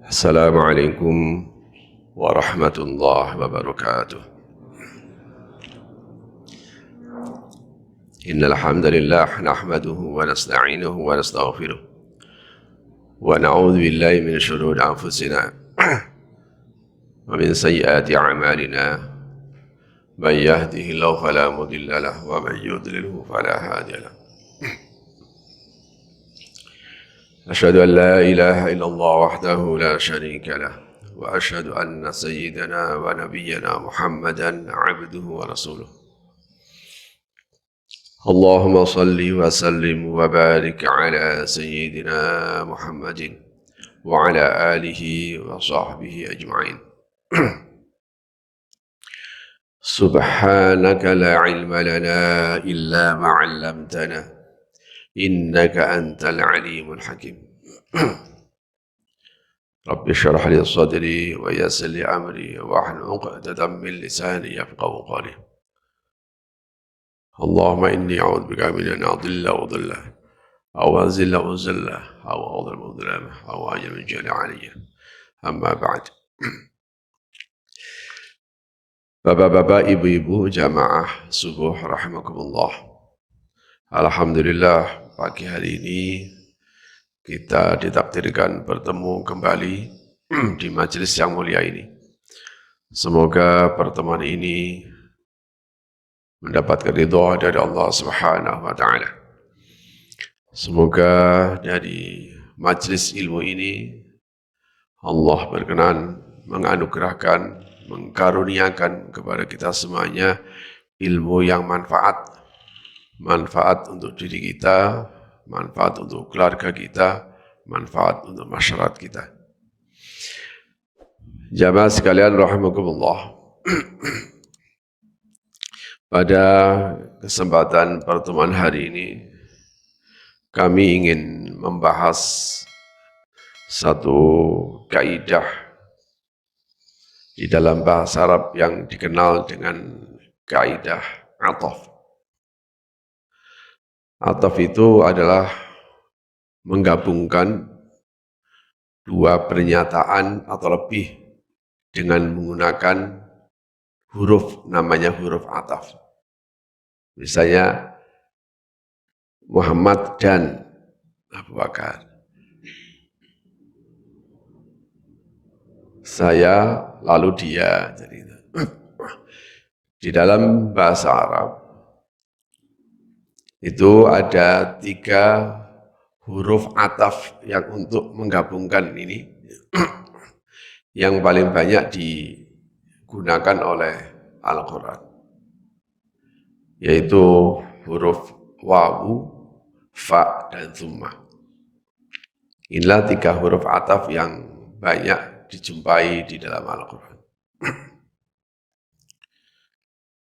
السلام عليكم ورحمة الله وبركاته. إن الحمد لله نحمده ونستعينه ونستغفره ونعوذ بالله من شرور أنفسنا ومن سيئات أعمالنا. من يهده الله فلا مضل له ومن يضلله فلا هادي له. أشهد أن لا إله إلا الله وحده لا شريك له وأشهد أن سيدنا ونبينا محمدا عبده ورسوله. اللهم صل وسلم وبارك على سيدنا محمد وعلى آله وصحبه أجمعين. سبحانك لا علم لنا إلا ما علمتنا إنك أنت العليم الحكيم. رب اشرح لي صدري ويسر لي أمري واحلل عقدة من لساني يفقهوا قولي. اللهم إني أعوذ بك من أن أضل وأضل أو أزل وأزل أو أظلم وأظلم أو أجل من جهل علي. أما بعد. Bapak-bapak, ibu-ibu, jamaah subuh rahimakumullah. Alhamdulillah, pagi hari ini kita ditakdirkan bertemu kembali di majelis yang mulia ini. Semoga pertemuan ini mendapatkan ridha dari Allah Subhanahu wa taala. Semoga dari majelis ilmu ini Allah berkenan menganugerahkan, mengkaruniakan kepada kita semuanya ilmu yang manfaat untuk diri kita, manfaat untuk keluarga kita, manfaat untuk masyarakat kita. Jamaah sekalian rahimakumullah. Pada kesempatan pertemuan hari ini kami ingin membahas satu kaidah di dalam bahasa Arab yang dikenal dengan kaidah ataf. Ataf itu adalah menggabungkan dua pernyataan atau lebih dengan menggunakan huruf, namanya huruf ataf. Misalnya Muhammad dan Abu Bakar. Saya lalu dia. Jadi di dalam bahasa Arab itu ada 3 huruf ataf yang untuk menggabungkan ini yang paling banyak digunakan oleh Al-Quran, yaitu huruf wawu, fa, dan tsumma. Inilah 3 huruf ataf yang banyak dijumpai di dalam Al-Quran.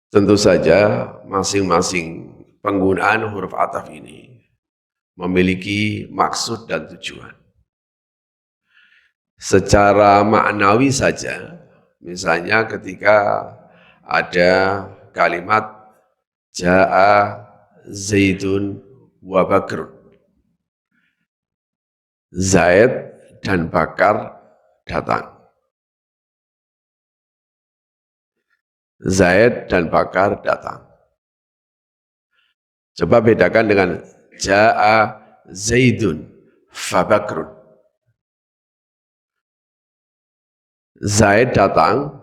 Tentu saja masing-masing penggunaan huruf ataf ini memiliki maksud dan tujuan. Secara maknawi saja, misalnya ketika ada kalimat Ja'a Zaidun wa Bakrun, Zaid dan Bakar datang. Zaid dan Bakar datang. Coba bedakan dengan Ja'a Zaidun fa Bakrun. Zaid datang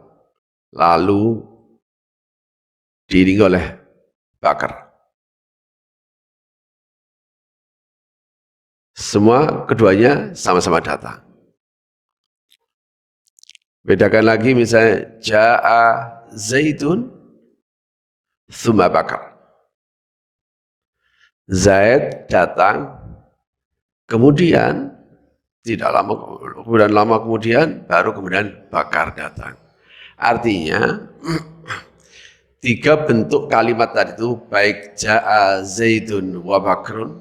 lalu diiringi oleh Bakar. Semua keduanya sama-sama datang. Bedakan lagi misalnya Ja'a Zaidun tsumma Bakar. Zaid datang, kemudian tidak lama, kemudian baru kemudian Bakar datang. Artinya 3 bentuk kalimat tadi itu, baik Ja'a Zaidun wa Bakrun,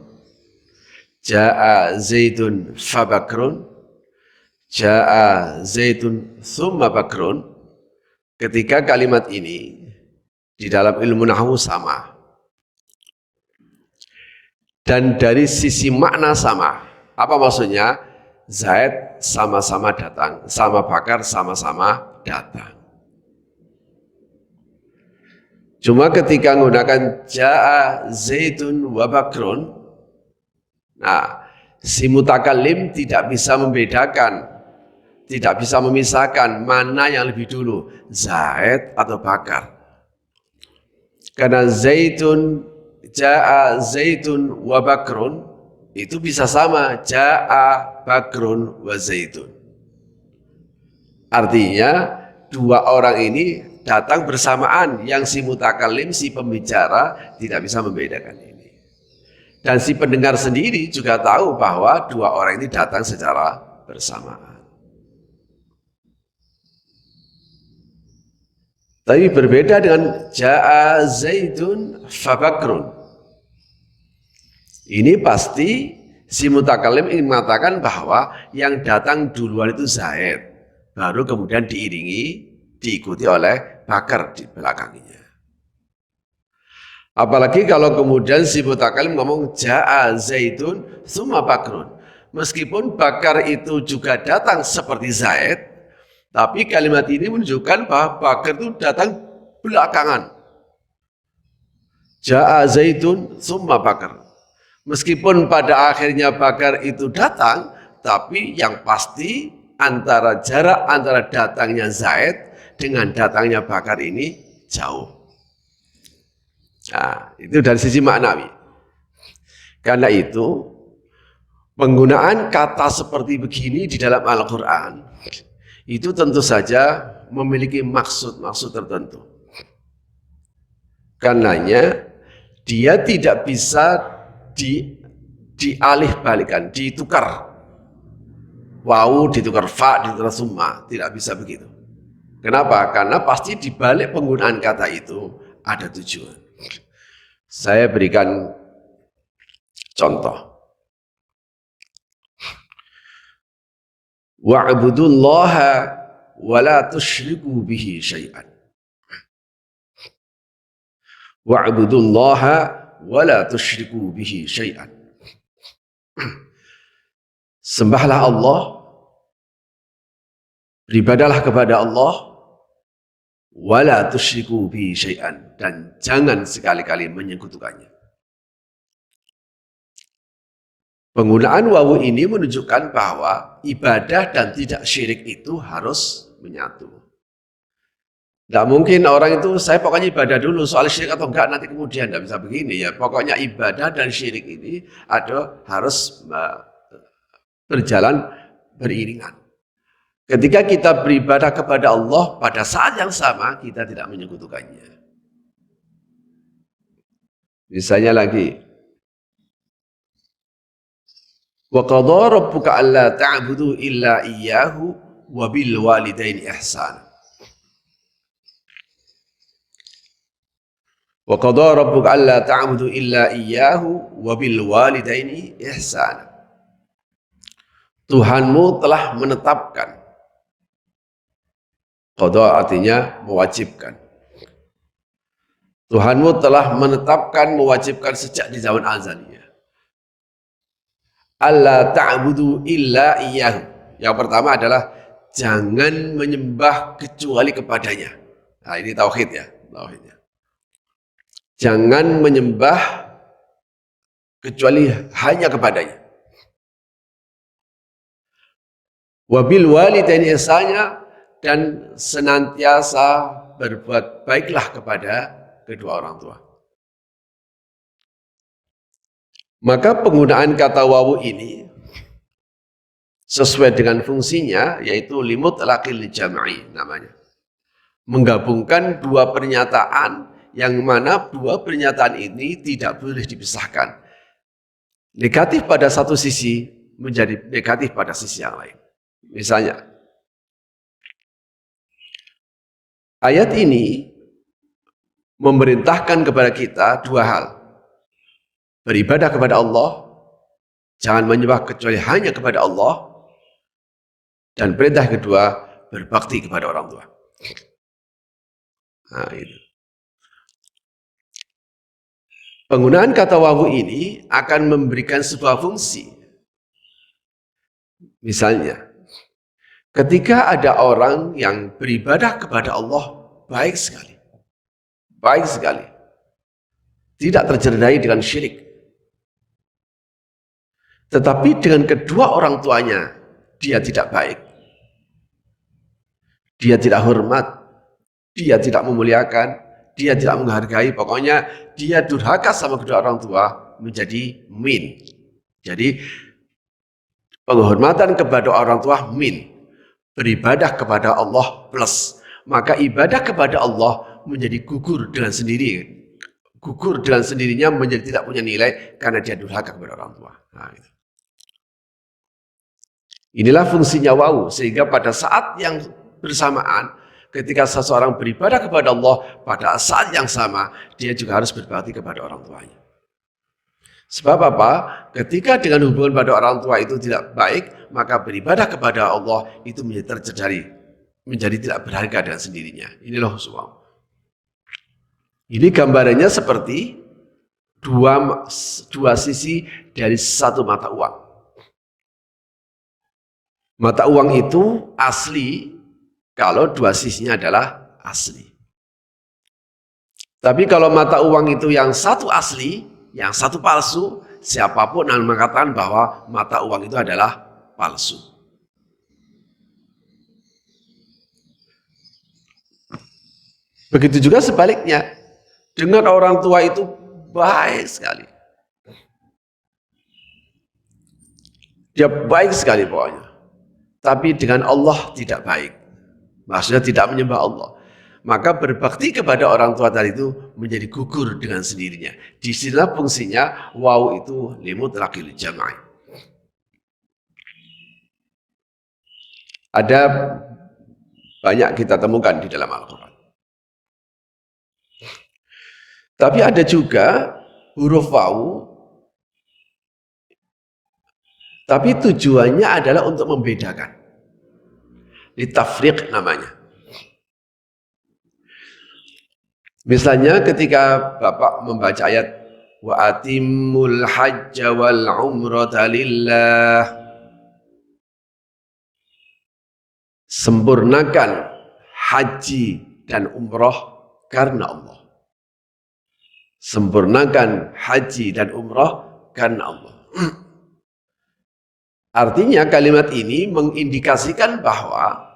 Ja'a Zaidun fa Bakrun, Ja'a Zaidun tsumma Bakrun, ketika kalimat ini di dalam ilmu nahwu sama dan dari sisi makna sama. Apa maksudnya? Zaid sama-sama datang, sama Bakar sama-sama datang. Cuma ketika menggunakan ja'a Zaidun wa Bakrun, nah, si mutakallim tidak bisa membedakan, tidak bisa memisahkan mana yang lebih dulu, Zaid atau Bakar. Karena ja'a Zaidun wa Bakrun itu bisa sama, ja'a Bakrun wa Zaidun. Artinya dua orang ini datang bersamaan, yang si mutakallim, si pembicara tidak bisa membedakan ini. Dan si pendengar sendiri juga tahu bahwa dua orang ini datang secara bersamaan. Tapi berbeda dengan ja'a Zaidun fa Bakrun. Ini pasti si mutakallim ingin mengatakan bahwa yang datang duluan itu Zaid, baru kemudian diikuti oleh Bakar di belakangnya. Apalagi kalau kemudian si mutakallim ngomong ja'a Zaidun tsumma Bakrun. Meskipun Bakar itu juga datang seperti Zaid, tapi kalimat ini menunjukkan bahwa Bakar itu datang belakangan. Ja'a Zaidun tsumma Bakar. Meskipun pada akhirnya Bakar itu datang, tapi yang pasti jarak antara datangnya Zaid dengan datangnya Bakar ini jauh. Nah, itu dari sisi maknawi. Karena itu, penggunaan kata seperti begini di dalam Al-Quran itu tentu saja memiliki maksud-maksud tertentu. Karenanya, dia tidak bisa dialih-balikan, ditukar. Wawu ditukar fa, ditukar summa, tidak bisa begitu. Kenapa? Karena pasti di balik penggunaan kata itu ada tujuan. Saya berikan contoh. Wa'budullaha wa la tusyriku bihi syai'an. Wa'budullaha wa la tusyriku bihi syai'an. Sembahlah Allah, beribadalah kepada Allah, wala tusyriku bi syai'an, dan jangan sekali-kali menyekutukannya. Penggunaan wawu ini menunjukkan bahwa ibadah dan tidak syirik itu harus menyatu. Tidak mungkin orang itu, saya pokoknya ibadah dulu, soal syirik atau enggak nanti kemudian, tidak bisa begini ya. Pokoknya ibadah dan syirik ini harus berjalan beriringan. Ketika kita beribadah kepada Allah, pada saat yang sama kita tidak menyekutukannya. Misalnya lagi, wa qadha rabbuka alla ta'budu illa iyyahu wa bil walidaini ihsana. Wa qadha rabbuka alla ta'budu illa iyyahu wa bil walidaini ihsana. Tuhanmu telah menetapkan. Qadha artinya mewajibkan. Tuhanmu telah menetapkan, mewajibkan sejak di zaman azaliyah. Alla ta'budu illa iyyahu. Yang pertama adalah jangan menyembah kecuali kepadanya. Nah, ini tauhid ya, tauhidnya. Jangan menyembah kecuali hanya kepadanya. Wabil walidaini ihsana, dan senantiasa berbuat baiklah kepada kedua orang tua. Maka penggunaan kata wawu ini sesuai dengan fungsinya, yaitu limutlaqil jam'i namanya. Menggabungkan dua pernyataan yang mana dua pernyataan ini tidak boleh dipisahkan. Negatif pada satu sisi menjadi negatif pada sisi yang lain. Misalnya, ayat ini memerintahkan kepada kita dua hal. Beribadah kepada Allah, jangan menyembah kecuali hanya kepada Allah, dan perintah kedua, berbakti kepada orang tua. Nah, itu. Penggunaan kata wawu ini akan memberikan sebuah fungsi. Misalnya, ketika ada orang yang beribadah kepada Allah baik sekali, tidak tercederai dengan syirik, tetapi dengan kedua orang tuanya dia tidak baik, dia tidak hormat, dia tidak memuliakan, dia tidak menghargai, pokoknya dia durhaka sama kedua orang tua, menjadi min. Jadi penghormatan kepada orang tua min, beribadah kepada Allah plus, maka ibadah kepada Allah menjadi gugur dengan sendirinya, menjadi tidak punya nilai karena dia durhaka kepada orang tua. Nah, gitu. Inilah fungsinya wau, sehingga pada saat yang bersamaan ketika seseorang beribadah kepada Allah, pada saat yang sama dia juga harus berbakti kepada orang tuanya. Sebab apa? Ketika dengan hubungan pada orang tua itu tidak baik, maka beribadah kepada Allah itu menjadi tercederai, menjadi tidak berharga dengan sendirinya. Inilah wau. Ini gambarannya seperti dua sisi dari satu mata uang. Mata uang itu asli kalau dua sisinya adalah asli. Tapi kalau mata uang itu yang satu asli, yang satu palsu, siapapun yang mengatakan bahwa mata uang itu adalah palsu. Begitu juga sebaliknya, dengan orang tua itu baik sekali. Dia baik sekali pokoknya. Tapi dengan Allah tidak baik. Maksudnya tidak menyembah Allah. Maka berbakti kepada orang tua tadi itu menjadi gugur dengan sendirinya. Di sinilah fungsinya waw itu limutlaqil jama'i. Ada banyak kita temukan di dalam Al-Quran. Tapi ada juga huruf waw, tapi tujuannya adalah untuk membedakan. Litafriq namanya. Misalnya ketika Bapak membaca ayat wa atimmul hajja wal umrata lillah, sempurnakan haji dan umrah karena Allah. Sempurnakan haji dan umrah karena Allah. Artinya kalimat ini mengindikasikan bahwa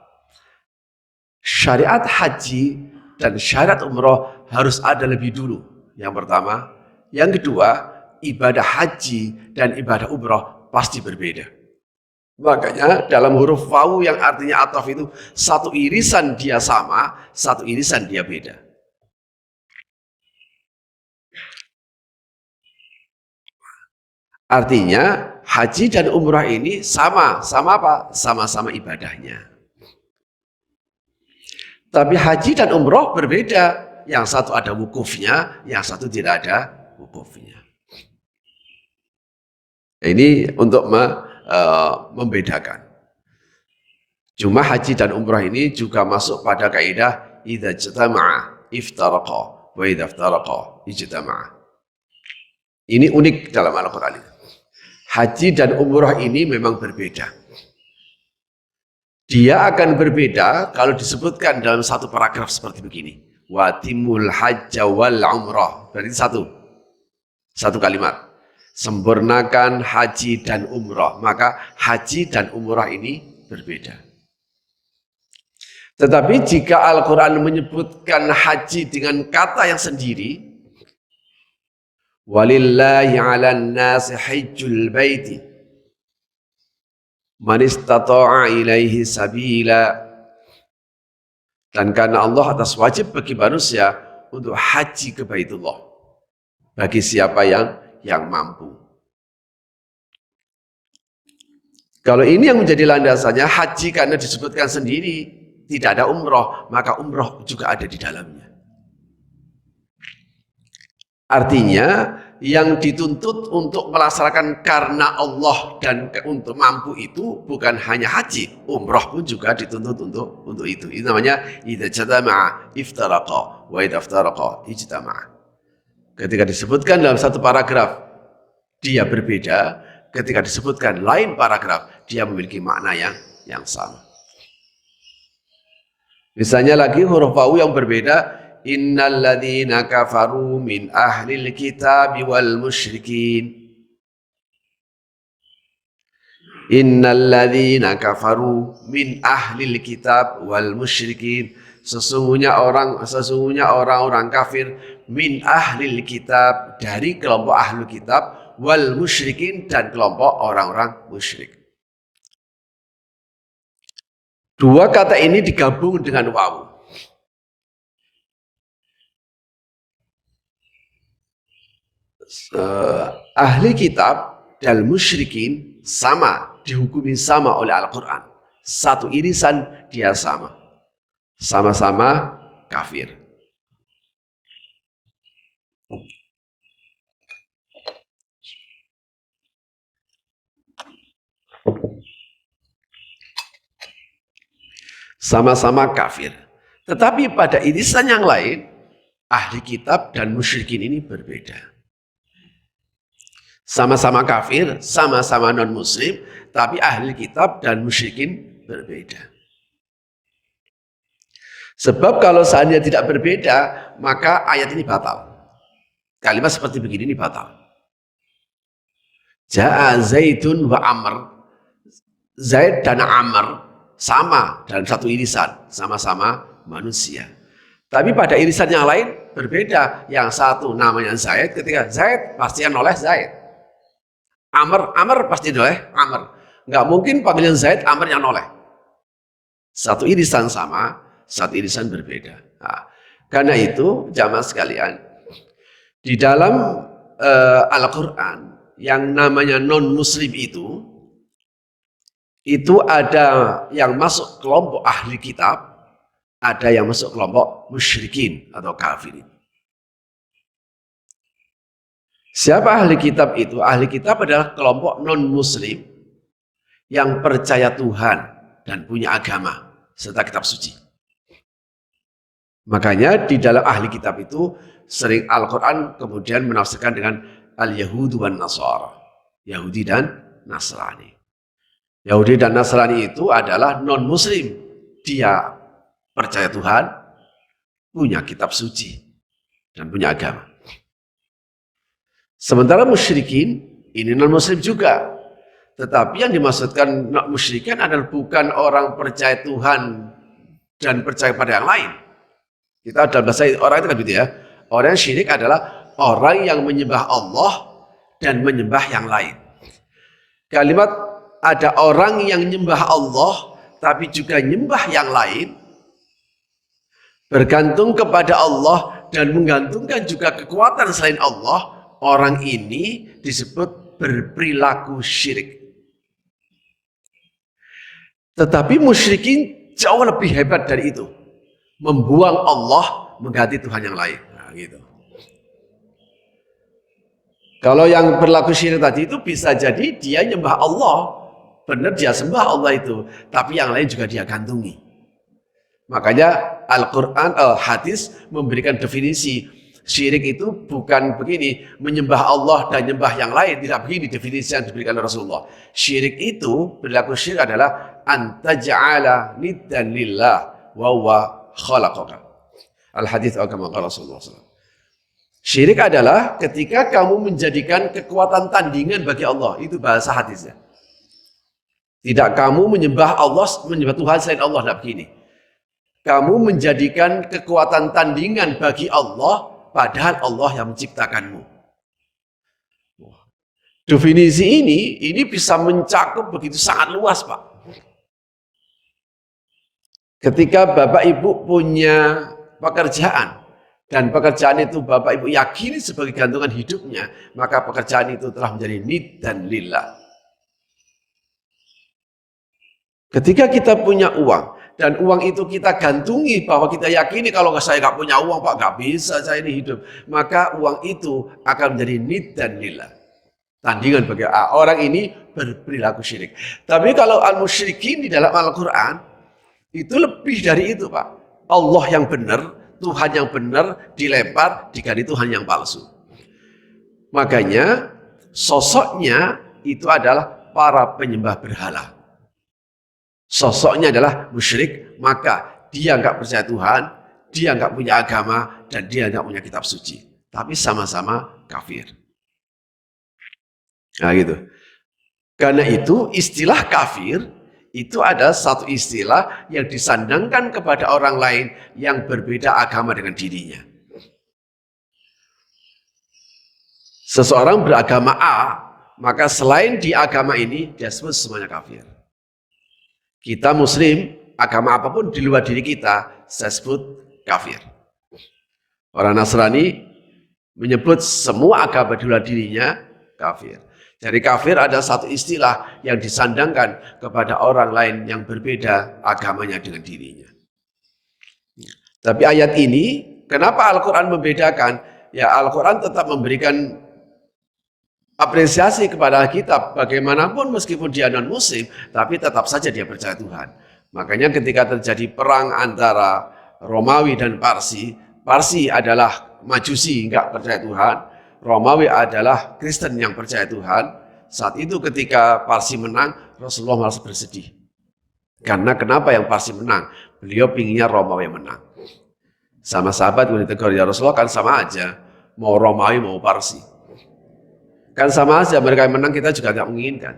syariat haji dan syariat umroh harus ada lebih dulu. Yang pertama. Yang kedua, ibadah haji dan ibadah umroh pasti berbeda. Makanya dalam huruf waw yang artinya ataf itu satu irisan dia sama, satu irisan dia beda. Artinya haji dan umrah ini sama apa? Sama-sama ibadahnya. Tapi haji dan umrah berbeda. Yang satu ada wukufnya, yang satu tidak ada wukufnya. Ini untuk membedakan. Cuma haji dan umrah ini juga masuk pada kaidah idza ijtama'a iftaraqa wa idza iftaraqa ijtama'a. Ini unik dalam Al-Qur'an. Haji dan umrah ini memang berbeda. Dia akan berbeda kalau disebutkan dalam satu paragraf seperti begini. Watimul hajja wal umrah. Berarti satu kalimat. Sempurnakan haji dan umrah. Maka haji dan umrah ini berbeda. Tetapi jika Al-Quran menyebutkan haji dengan kata yang sendiri, walillahi 'alan nasi hajjul baiti man istata'a ilaihi sabila, dan karena Allah atas wajib bagi manusia untuk haji ke Baitullah bagi siapa yang mampu. Kalau ini yang menjadi landasannya haji karena disebutkan sendiri, tidak ada umroh, maka umroh juga ada di dalamnya. Artinya yang dituntut untuk melaksanakan karena Allah dan untuk mampu itu bukan hanya haji, umroh pun juga dituntut untuk itu. Itu namanya idza jatama'a iftaraqa wa idza iftaraqa ijtama'a. Ketika disebutkan dalam satu paragraf dia berbeda, ketika disebutkan lain paragraf dia memiliki makna yang sama. Misalnya lagi huruf wawu yang berbeda, innal ladzina kafaru min ahlil kitab wal musyrikin. Innal ladzina kafaru min ahlil kitab wal musyrikin. Sesungguhnya orang-orang kafir min ahlil kitab, dari kelompok ahlul kitab, wal musyrikin, dan kelompok orang-orang musyrik. Dua kata ini digabung dengan wawu. Ahli kitab dan musyrikin sama, dihukumi sama oleh Al-Quran. Satu irisan dia sama. Sama-sama kafir. Sama-sama kafir. Tetapi pada irisan yang lain, ahli kitab dan musyrikin ini berbeda. Sama-sama kafir, sama-sama non-muslim, tapi ahli kitab dan musyrikin berbeda. Sebab kalau seandainya tidak berbeda, maka ayat ini batal. Kalimat seperti begini ini batal. Ja'a Zaidun wa Amr. Zaid dan Amr sama dalam satu irisan, sama-sama manusia. Tapi pada irisan yang lain berbeda. Yang satu namanya Zaid, ketika Zaid pasti yang noleh Zaid. Amr pasti noleh Amr. Nggak mungkin panggilan Zaid, Amr yang noleh. Satu irisan sama, satu irisan berbeda. Nah, karena itu jamaah sekalian, di dalam Al-Quran yang namanya non-muslim itu ada yang masuk kelompok ahli kitab, ada yang masuk kelompok musyrikin atau kafirin. Siapa ahli kitab itu? Ahli kitab adalah kelompok non-muslim yang percaya Tuhan dan punya agama serta kitab suci. Makanya di dalam ahli kitab itu sering Al-Quran kemudian menafsirkan dengan al-Yahudu wan Nasara, Yahudi dan Nasrani. Yahudi dan Nasrani itu adalah non-muslim. Dia percaya Tuhan, punya kitab suci, dan punya agama. Sementara musyrikin, ini non-muslim juga. Tetapi yang dimaksudkan musyrikin adalah bukan orang percaya Tuhan dan percaya pada yang lain. Kita dalam bahasa orang itu kan gitu ya. Orang yang syirik adalah orang yang menyembah Allah dan menyembah yang lain. Kalimat ada orang yang menyembah Allah tapi juga menyembah yang lain, bergantung kepada Allah dan menggantungkan juga kekuatan selain Allah, orang ini disebut berperilaku syirik. Tetapi musyrikin jauh lebih hebat dari itu. Membuang Allah, mengganti Tuhan yang lain. Nah, gitu. Kalau yang berlaku syirik tadi itu bisa jadi dia nyembah Allah. Benar dia sembah Allah itu. Tapi yang lain juga dia gantungi. Makanya Al-Quran, hadis memberikan definisi syirik itu bukan begini, menyembah Allah dan menyembah yang lain, tidak begini definisi yang diberikan oleh Rasulullah. Syirik itu, perilaku syirik adalah antaja'ala niddan lillah wa huwa khalaqaka. Al-hadits kama qala Rasulullah SAW. Syirik adalah ketika kamu menjadikan kekuatan tandingan bagi Allah, itu bahasa hadisnya. Tidak kamu menyembah Allah, menyembah Tuhan selain Allah, tidak begini. Kamu menjadikan kekuatan tandingan bagi Allah, padahal Allah yang menciptakanmu. Definisi ini bisa mencakup begitu sangat luas, Pak. Ketika Bapak Ibu punya pekerjaan, dan pekerjaan itu Bapak Ibu yakini sebagai gantungan hidupnya, maka pekerjaan itu telah menjadi niddan lillah. Ketika kita punya uang, dan uang itu kita gantungi bahwa kita yakini kalau saya nggak punya uang Pak, nggak bisa saya ini hidup, maka uang itu akan menjadi niddan lillah, tandingan bagi orang ini berperilaku syirik. Tapi kalau al-musyrikin di dalam Al-Quran itu lebih dari itu, Pak. Allah yang benar, Tuhan yang benar dilempar diganti Tuhan yang palsu. Makanya sosoknya itu adalah para penyembah berhala. sosoknya adalah musyrik, maka dia nggak percaya Tuhan, dia nggak punya agama, dan dia nggak punya kitab suci. Tapi sama-sama kafir. Nah gitu. Karena itu istilah kafir itu ada satu istilah yang disandangkan kepada orang lain yang berbeda agama dengan dirinya. Seseorang beragama A, maka selain di agama ini dia sebut semuanya kafir. Kita muslim, agama apapun di luar diri kita, saya sebut kafir. Orang Nasrani menyebut semua agama di luar dirinya kafir. Jadi kafir ada satu istilah yang disandangkan kepada orang lain yang berbeda agamanya dengan dirinya. Tapi ayat ini, kenapa Al-Quran membedakan? Ya Al-Quran tetap memberikan apresiasi kepada kitab. Bagaimanapun meskipun dia non-muslim, tapi tetap saja dia percaya Tuhan. Makanya ketika terjadi perang antara Romawi dan Parsi, Parsi adalah Majusi, enggak percaya Tuhan. Romawi adalah Kristen yang percaya Tuhan. Saat itu ketika Parsi menang, Rasulullah malah bersedih. Karena kenapa yang Parsi menang? Beliau pinginnya Romawi menang. Sama sahabat yang ditegur, ya Rasulullah kan sama aja. Mau Romawi mau Parsi. Kan sama aja, mereka yang menang kita juga nggak menginginkan.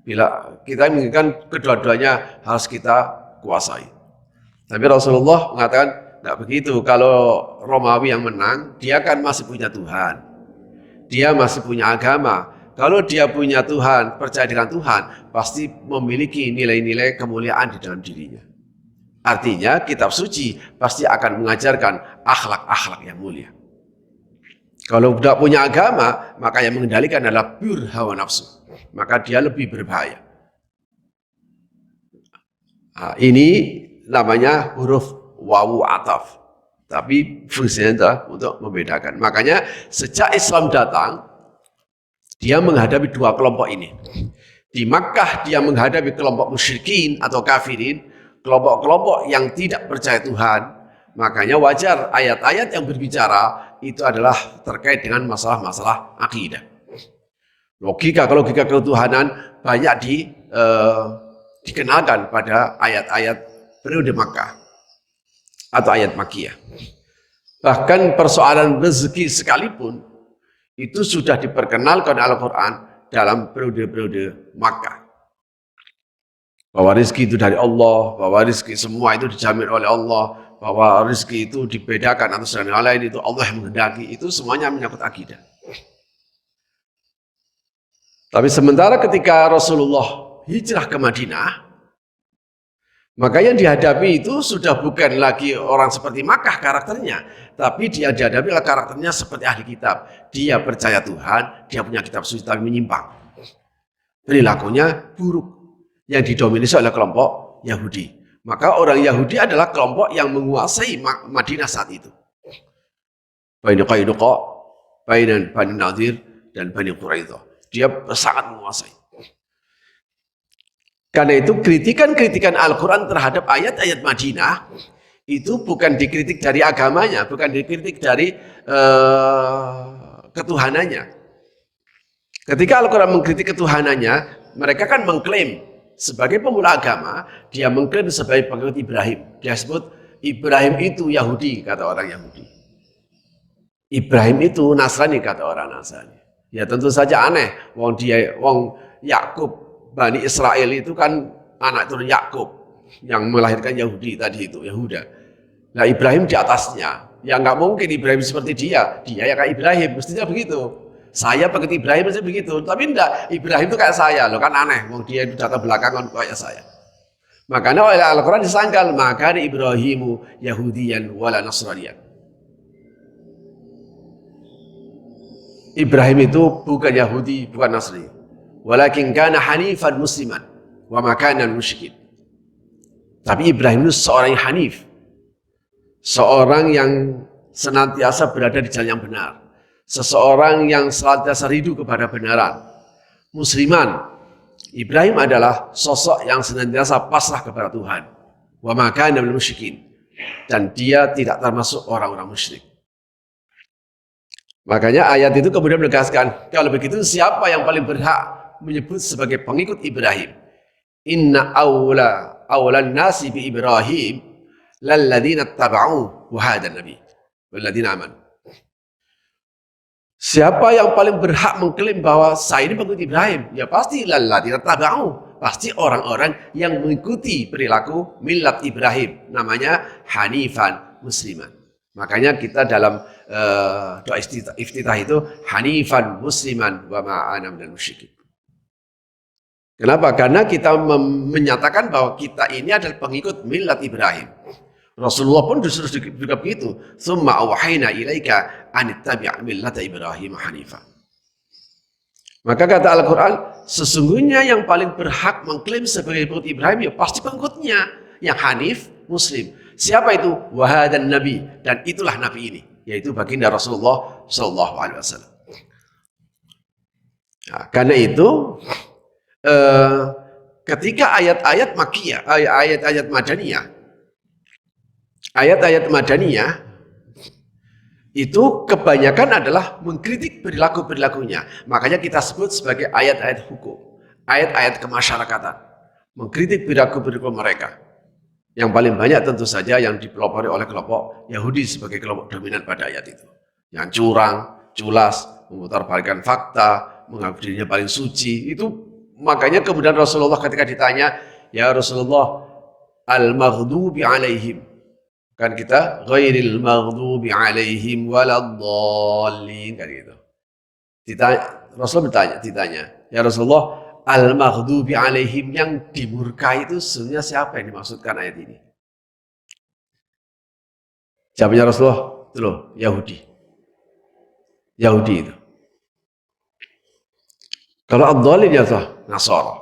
Bila kita menginginkan kedua-duanya harus kita kuasai. Tapi Rasulullah mengatakan, nggak begitu. Kalau Romawi yang menang, dia kan masih punya Tuhan. Dia masih punya agama. Kalau dia punya Tuhan, percaya dengan Tuhan, pasti memiliki nilai-nilai kemuliaan di dalam dirinya. Artinya kitab suci pasti akan mengajarkan akhlak-akhlak yang mulia. Kalau tidak punya agama, maka yang mengendalikan adalah pure hawa nafsu. Maka dia lebih berbahaya. Nah, ini namanya huruf wawu ataf. Tapi fungsinya adalah untuk membedakan. Makanya sejak Islam datang, dia menghadapi dua kelompok ini. Di Makkah dia menghadapi kelompok musyrikin atau kafirin, kelompok-kelompok yang tidak percaya Tuhan. Makanya wajar ayat-ayat yang berbicara itu adalah terkait dengan masalah-masalah akidah. Logika ketuhanan banyak dikenalkan pada ayat-ayat periode Makkah atau ayat Makkiyah. Bahkan persoalan rezeki sekalipun itu sudah diperkenalkan Al-Quran dalam periode-periode Makkah. Bahwa rezeki itu dari Allah, bahwa rezeki semua itu dijamin oleh Allah, bahwa rezeki itu dibedakan atau sedang lain itu Allah yang menghendaki, itu semuanya menyangkut akidah. Tapi sementara ketika Rasulullah hijrah ke Madinah, maka yang dihadapi itu sudah bukan lagi orang seperti Makkah karakternya, tapi dia dihadapi oleh karakternya seperti ahli kitab. Dia percaya Tuhan, dia punya kitab suci tapi menyimpang. Perilakunya buruk, yang didominasi oleh kelompok Yahudi. Maka orang Yahudi adalah kelompok yang menguasai Madinah saat itu. Bani Qainuqa, Bani Nadir, dan Bani Quraidah. Dia sangat menguasai. Karena itu kritikan-kritikan Al-Quran terhadap ayat-ayat Madinah itu bukan dikritik dari agamanya, bukan dikritik dari ketuhanannya. Ketika Al-Quran mengkritik ketuhanannya, mereka kan mengklaim sebagai pemula agama, dia mengklaim sebagai pengikut Ibrahim. Dia sebut Ibrahim itu Yahudi, kata orang Yahudi. Ibrahim itu Nasrani, kata orang Nasrani. Ya tentu saja aneh, wong Yakub Bani Israel itu kan anak turun Yakub yang melahirkan Yahudi tadi itu, Yahuda. Nah Ibrahim di atasnya, ya nggak mungkin Ibrahim seperti dia ya kayak Ibrahim, mestinya begitu. Saya pengikut Ibrahim saja begitu, tapi enggak, Ibrahim itu kayak saya, loh kan aneh, wong dia itu datang belakangan kayak saya. Makanya oleh Al-Quran disangkal, maka Ibrahimu Yahudiyan wala Nasraniyan. Ibrahim itu bukan Yahudi, bukan Nasrani. Walakin kana hanifan musliman wa ma kana musyrikin. Tapi Ibrahim itu seorang yang hanif. Seorang yang senantiasa berada di jalan yang benar. Seseorang yang senantiasa rindu kepada kebenaran. Musliman. Ibrahim adalah sosok yang senantiasa pasrah kepada Tuhan. Wa ma kana minal musyrikin. Dan dia tidak termasuk orang-orang musyrik. Makanya ayat itu kemudian menegaskan, kalau begitu siapa yang paling berhak menyebut sebagai pengikut Ibrahim? Inna awla awalan nasi bi Ibrahim lalladzina taba'u wa hadan nabi walladzina amanu. Siapa yang paling berhak mengklaim bahwa saya ini pengikut Ibrahim? Ya pasti lalladzina taba'u. Pasti orang-orang yang mengikuti perilaku millat Ibrahim. Namanya Hanifan Musliman. Makanya kita dalam doa iftitah itu Hanifan Musliman wa ma'ana minal musyrikin. Kenapa? Karena kita menyatakan bahwa kita ini adalah pengikut millat Ibrahim. Rasulullah pun disuruh juga begitu. Tsumma awhayna ilaika an ittabi' millata Ibrahim hanifa. Maka kata Al-Quran, sesungguhnya yang paling berhak mengklaim sebagai pengikut Ibrahim ya pasti pengikutnya yang hanif muslim. Siapa itu? Wahadan Nabi, dan itulah Nabi ini, yaitu baginda Rasulullah Sallallahu Alaihi Wasallam. Nah, karena itu ketika ayat-ayat Makkiyah, ayat-ayat Madaniyah itu kebanyakan adalah mengkritik perilaku-perilakunya. Makanya kita sebut sebagai ayat-ayat hukum, ayat-ayat kemasyarakatan, mengkritik perilaku-perilaku mereka. Yang paling banyak tentu saja yang dipelopori oleh kelompok Yahudi sebagai kelompok dominan pada ayat itu. Yang curang, culas, memutarbalikkan fakta, menganggap dirinya paling suci. Itu makanya kemudian Rasulullah ketika ditanya, ya Rasulullah, al-maghdubi alaihim. Kan kita ghairil maghdubi alaihim waladdallin, kan gitu. Rasulullah ditanya, ya Rasulullah, al-maghdubi alaihim, yang dimurkai itu sebenarnya siapa yang dimaksudkan ayat ini? Jawabnya Rasulullah, itu loh, Yahudi itu. Kalau ad-dallin ya Nasara.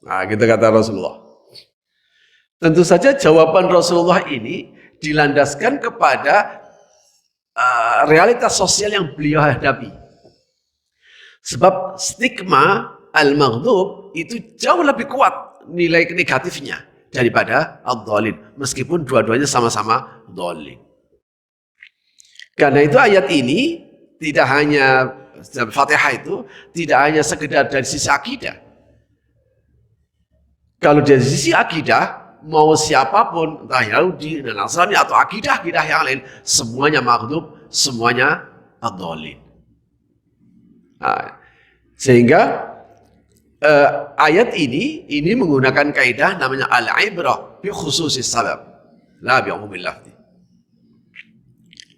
Nah, gitu kata Rasulullah. Tentu saja jawaban Rasulullah ini dilandaskan kepada realitas sosial yang beliau hadapi. Sebab stigma al-maghdub itu jauh lebih kuat nilai negatifnya daripada ad-dhalin, meskipun dua-duanya sama-sama dhalin. Karena itu ayat ini tidak hanya Fatihah itu tidak hanya sekedar dari sisi akidah. Kalau dari sisi akidah, mau siapapun, entah Yahudi, Nasrani atau akidah-akidah yang lain, semuanya maghdub, semuanya ad-dhalin. Nah, sehingga ayat ini menggunakan kaidah namanya al-ibrah bi khususis sabab, la bi umumil lafzi.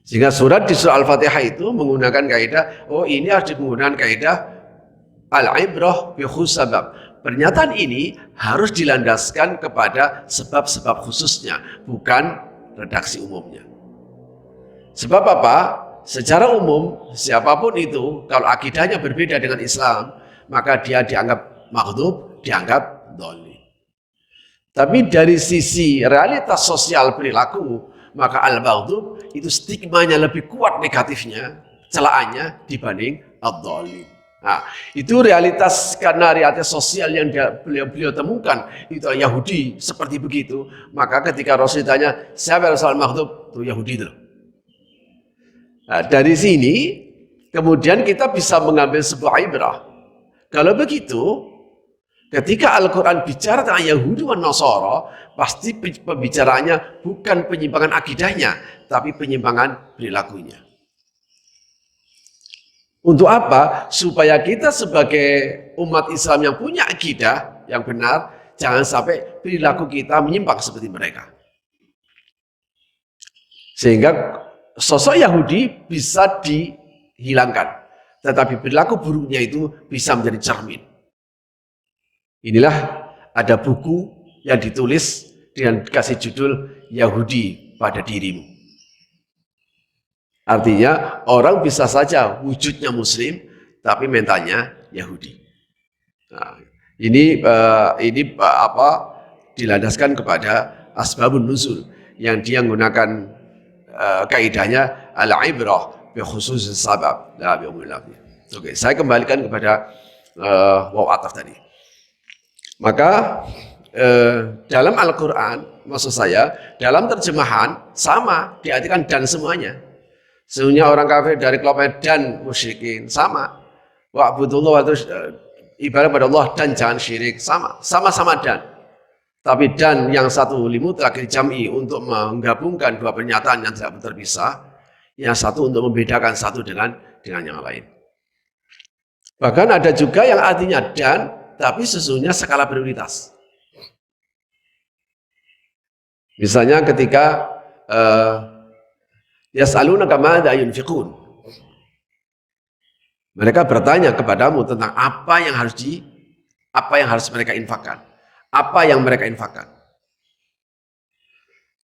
Sehingga surat di surah Al-Fatihah itu menggunakan kaidah, oh ini harus menggunakan kaidah al-ibrah bi khusus sabab. Pernyataan ini harus dilandaskan kepada sebab-sebab khususnya, bukan redaksi umumnya. Sebab apa? Secara umum, siapapun itu, kalau akidahnya berbeda dengan Islam, maka dia dianggap maghdub, dianggap dhalin. Tapi dari sisi realitas sosial perilaku, maka al-maghdub itu stigmanya lebih kuat negatifnya, celaannya dibanding ad-dhalin. Nah, itu realitas, karena realitas sosial yang beliau temukan itu Yahudi seperti begitu. Maka ketika Rasul ditanya, siapa yang salah maghdub? Itu Yahudi itu. Nah, dari sini kemudian kita bisa mengambil sebuah ibrah. Kalau begitu, ketika Al-Quran bicara tentang Yahudi dan Nasara, pasti pembicaraannya bukan penyimpangan akidahnya, tapi penyimpangan perilakunya. Untuk apa? Supaya kita sebagai umat Islam yang punya akidah yang benar, jangan sampai perilaku kita menyimpang seperti mereka. Sehingga sosok Yahudi bisa dihilangkan, tetapi perilaku buruknya itu bisa menjadi cermin. Inilah ada buku yang ditulis dengan dikasih judul Yahudi pada dirimu. Artinya orang bisa saja wujudnya Muslim, tapi mentalnya Yahudi. Nah, ini dilandaskan kepada asbabun nuzul yang dia menggunakan kaidahnya al-ibrah bi khususis sabab la bi umumil lafzi. Oke, saya kembalikan kepada waw ataf tadi. Maka dalam Al-Quran, maksud saya dalam terjemahan sama diartikan dan semuanya. Sesungguhnya orang kafir dari kelompok dan musyrikin sama. Wa'budullah itu ibarat pada Allah dan jangan syirik, sama-sama dan. Tapi dan yang satu limutlaq jam'i untuk menggabungkan dua pernyataan yang tidak terpisah, yang satu untuk membedakan satu dengan yang lain. Bahkan ada juga yang artinya dan, tapi sesungguhnya skala prioritas. Misalnya ketika yas'alunaka madza yunfiqun. Mereka bertanya kepadamu tentang apa yang harus mereka infakkan. Apa yang mereka infakkan.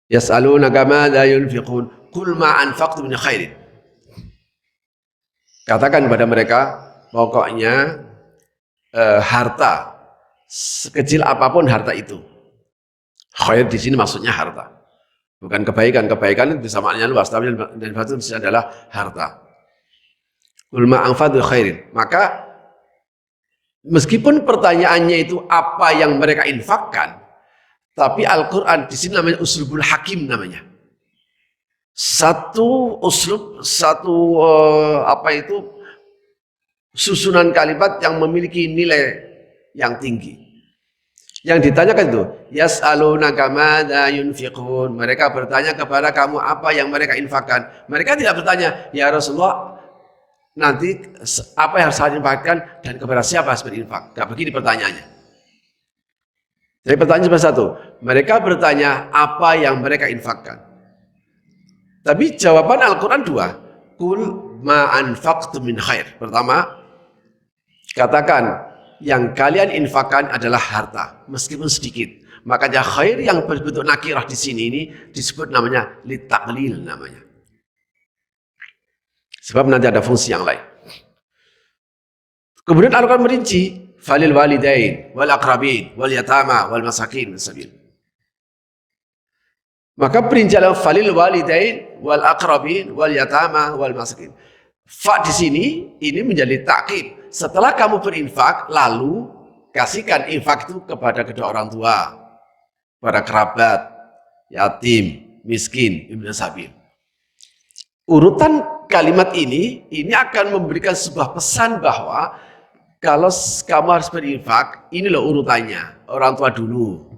Yas'alunaka madza yunfiqun qul ma anfaqtum min khairin. Katakan kepada mereka, pokoknya harta sekecil apapun harta itu. Khair di sini maksudnya harta. Bukan kebaikan. Kebaikan itu maknanya luas, tapi dan itu adalah harta. Qul ma anfaqtum khairin. Maka meskipun pertanyaannya itu apa yang mereka infakkan, tapi Al-Quran di sini namanya uslubul hakim namanya. Satu uslub, susunan kalimat yang memiliki nilai yang tinggi. Yang ditanyakan itu, yas'alunaka madza yunfiqun. Mereka bertanya kepada kamu apa yang mereka infakkan. Mereka tidak bertanya, ya Rasulullah, nanti apa yang harus saya infakkan dan kepada siapa harus berinfak. Tidak begini pertanyaannya. Jadi pertanyaan cuma satu. Mereka bertanya apa yang mereka infakkan. Tapi jawaban Al-Quran dua. Qul ma anfaqtum min khair. Pertama, katakan yang kalian infakkan adalah harta, meskipun sedikit. Makanya khair yang berbentuk nakirah di sini ini disebut namanya litaklil namanya. Sebab nanti ada fungsi yang lain. Kemudian Al-Quran merinci, falil walidain, wal aqrabin, wal yatama, wal masakin, sabil. Maka perincian falil walidain, wal aqrabin, wal yatama, wal masakin. Fa di sini ini menjadi takkid. Setelah kamu berinfak, lalu kasihkan infak itu kepada kedua orang tua, para kerabat, yatim, miskin, ibnu sabil. Urutan kalimat ini akan memberikan sebuah pesan bahwa kalau kamu harus berinfak, ini loh urutannya, orang tua dulu.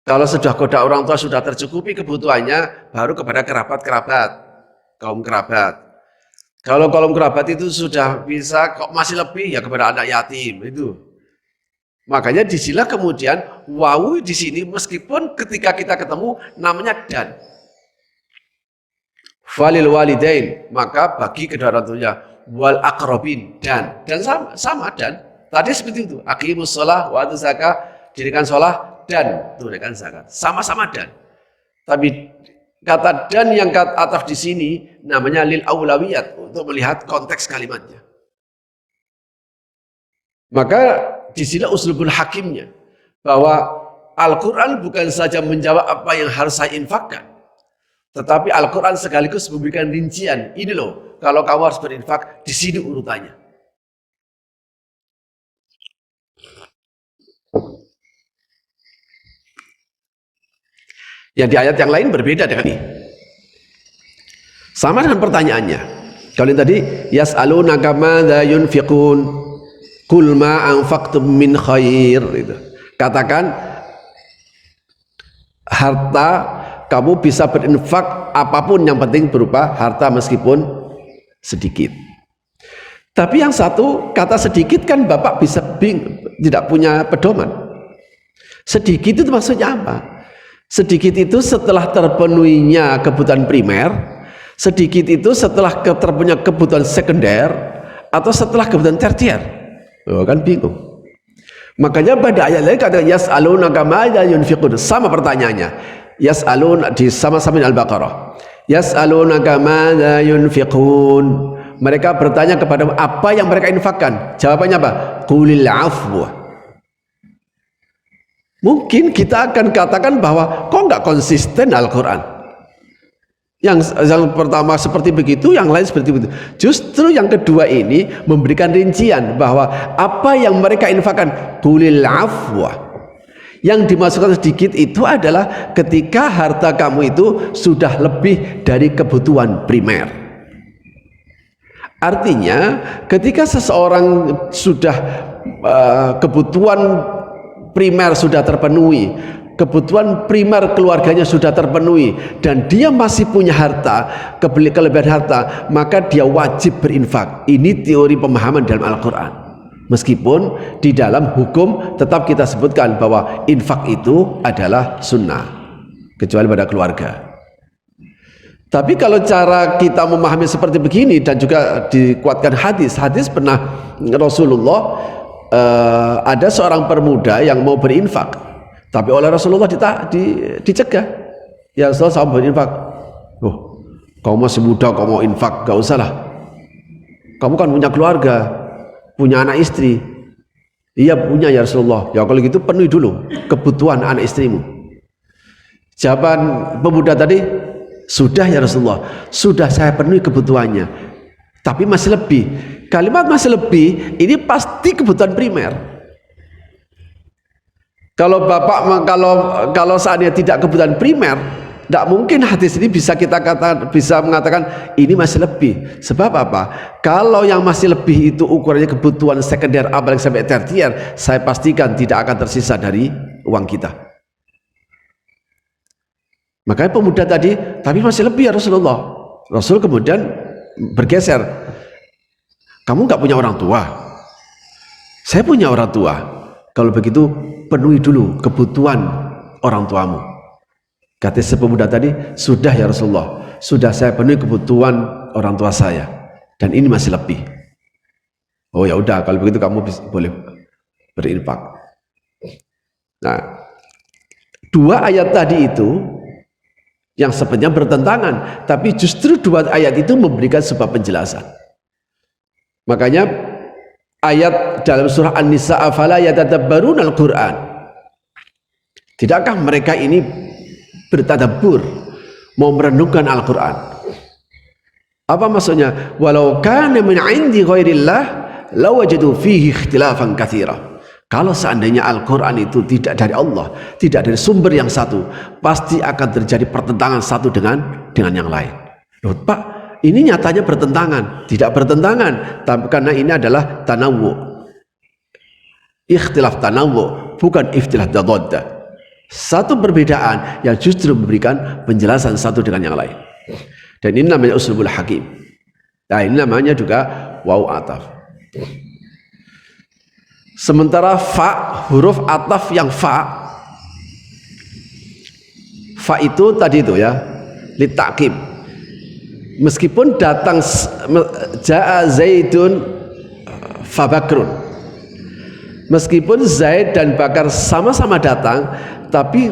Kalau sudah kedua orang tua sudah tercukupi kebutuhannya, baru kepada kerabat-kerabat, kaum kerabat. Kalau kaum kerabat itu sudah bisa, kok masih lebih ya kepada anak yatim itu. Makanya disinilah kemudian wawu di sini meskipun ketika kita ketemu namanya dan. Falil walidain, maka bagi kedua orang tuanya, wal aqrabin, dan sama dan tadi seperti itu, aqimus shalah wa atuz zakah, dirikan shalah dan tunaikan zakat, sama-sama dan. Tapi kata dan yang ataf di sini namanya lil aulawiyat, untuk melihat konteks kalimatnya. Maka di sini uslubul hakimnya, bahwa Al-Quran bukan saja menjawab apa yang harus saya infakkan, tetapi Al-Quran sekaligus memberikan rincian. Ini loh, kalau kamu harus berinfak, di sini urutannya. Yang di ayat yang lain berbeda dengan ini. Sama dengan pertanyaannya. Kalau yang tadi, yas'alunaka madza yunfiqun, qul ma anfaqtum min khair. Katakan, harta kamu bisa berinfak apapun, yang penting berupa harta meskipun sedikit. Tapi yang satu, kata sedikit kan Bapak bisa tidak punya pedoman. Sedikit itu maksudnya apa? Sedikit itu setelah terpenuhinya kebutuhan primer, sedikit itu setelah terpenuhinya kebutuhan sekunder, atau setelah kebutuhan tersier. Oh, kan bingung. Makanya pada ayat lain kata yas'alunaka madza yunfiqun, sama pertanyaannya. Yas'alun di sama-sama Al-Baqarah. Yas'alunaka madza yunfiqun. Mereka bertanya kepada apa yang mereka infakkan. Jawabannya apa? Qulil afwa. Mungkin kita akan katakan bahwa kok nggak konsisten Al-Quran. Yang pertama seperti begitu, yang lain seperti begitu. Justru yang kedua ini memberikan rincian bahwa apa yang mereka infakkan, qulil afwa. Yang dimasukkan sedikit itu adalah ketika harta kamu itu sudah lebih dari kebutuhan primer. Artinya ketika seseorang sudah kebutuhan primer sudah terpenuhi, kebutuhan primer keluarganya sudah terpenuhi, dan dia masih punya harta, kelebihan harta, maka dia wajib berinfak. Ini teori pemahaman dalam Al-Quran. Meskipun di dalam hukum tetap kita sebutkan bahwa infak itu adalah sunnah, kecuali pada keluarga. Tapi kalau cara kita memahami seperti begini dan juga dikuatkan hadis pernah Rasulullah, ada seorang pemuda yang mau berinfak, tapi oleh Rasulullah dicegah. Ya Rasulullah, saya berinfak. Oh, kamu masih muda, kamu mau infak, gak usah lah. Kamu kan punya keluarga, punya anak istri. Iya punya ya Rasulullah. Ya kalau gitu penuhi dulu kebutuhan anak istrimu. Jawaban pemuda tadi, sudah ya Rasulullah, sudah saya penuhi kebutuhannya, tapi masih lebih. Kalimat masih lebih ini pasti kebutuhan primer. Kalau bapak kalau seandainya tidak kebutuhan primer, tidak mungkin hadis ini bisa mengatakan ini masih lebih. Sebab apa? Kalau yang masih lebih itu ukurannya kebutuhan sekunder, apalagi sampai tertier, saya pastikan tidak akan tersisa dari uang kita. Makanya pemuda tadi, tapi masih lebih ya Rasulullah. Rasul kemudian bergeser. Kamu nggak punya orang tua? Saya punya orang tua. Kalau begitu penuhi dulu kebutuhan orang tuamu. Kata si pemuda tadi, sudah ya Rasulullah, sudah saya penuhi kebutuhan orang tua saya, dan ini masih lebih. Oh ya udah, kalau begitu kamu boleh berinfak. Nah, dua ayat tadi itu yang sebenarnya bertentangan, tapi justru dua ayat itu memberikan sebuah penjelasan. Makanya ayat dalam surah An-Nisa, afala yatadabbaruna al-Quran, tidakkah mereka ini bertadabbur, mau merenungkan Al-Quran? Apa maksudnya? Walau kana min 'indi ghairillah lawajadu fihi ikhtilafan katsira. Kalau seandainya Al-Quran itu tidak dari Allah, tidak dari sumber yang satu, pasti akan terjadi pertentangan satu dengan yang lain. Loh Pak, ini nyatanya bertentangan. Tidak bertentangan, karena ini adalah tanawwu, ikhtilaf tanawwu, bukan ikhtilaf tadad. Satu perbedaan yang justru memberikan penjelasan satu dengan yang lain. Dan ini namanya uslubul hakim. Nah ini namanya juga waw ataf. Sementara fa, huruf ataf yang fa itu tadi itu ya, litakib. Meskipun datang ja'a zaidun fa bakrun, meskipun Zaid dan Bakar sama-sama datang, tapi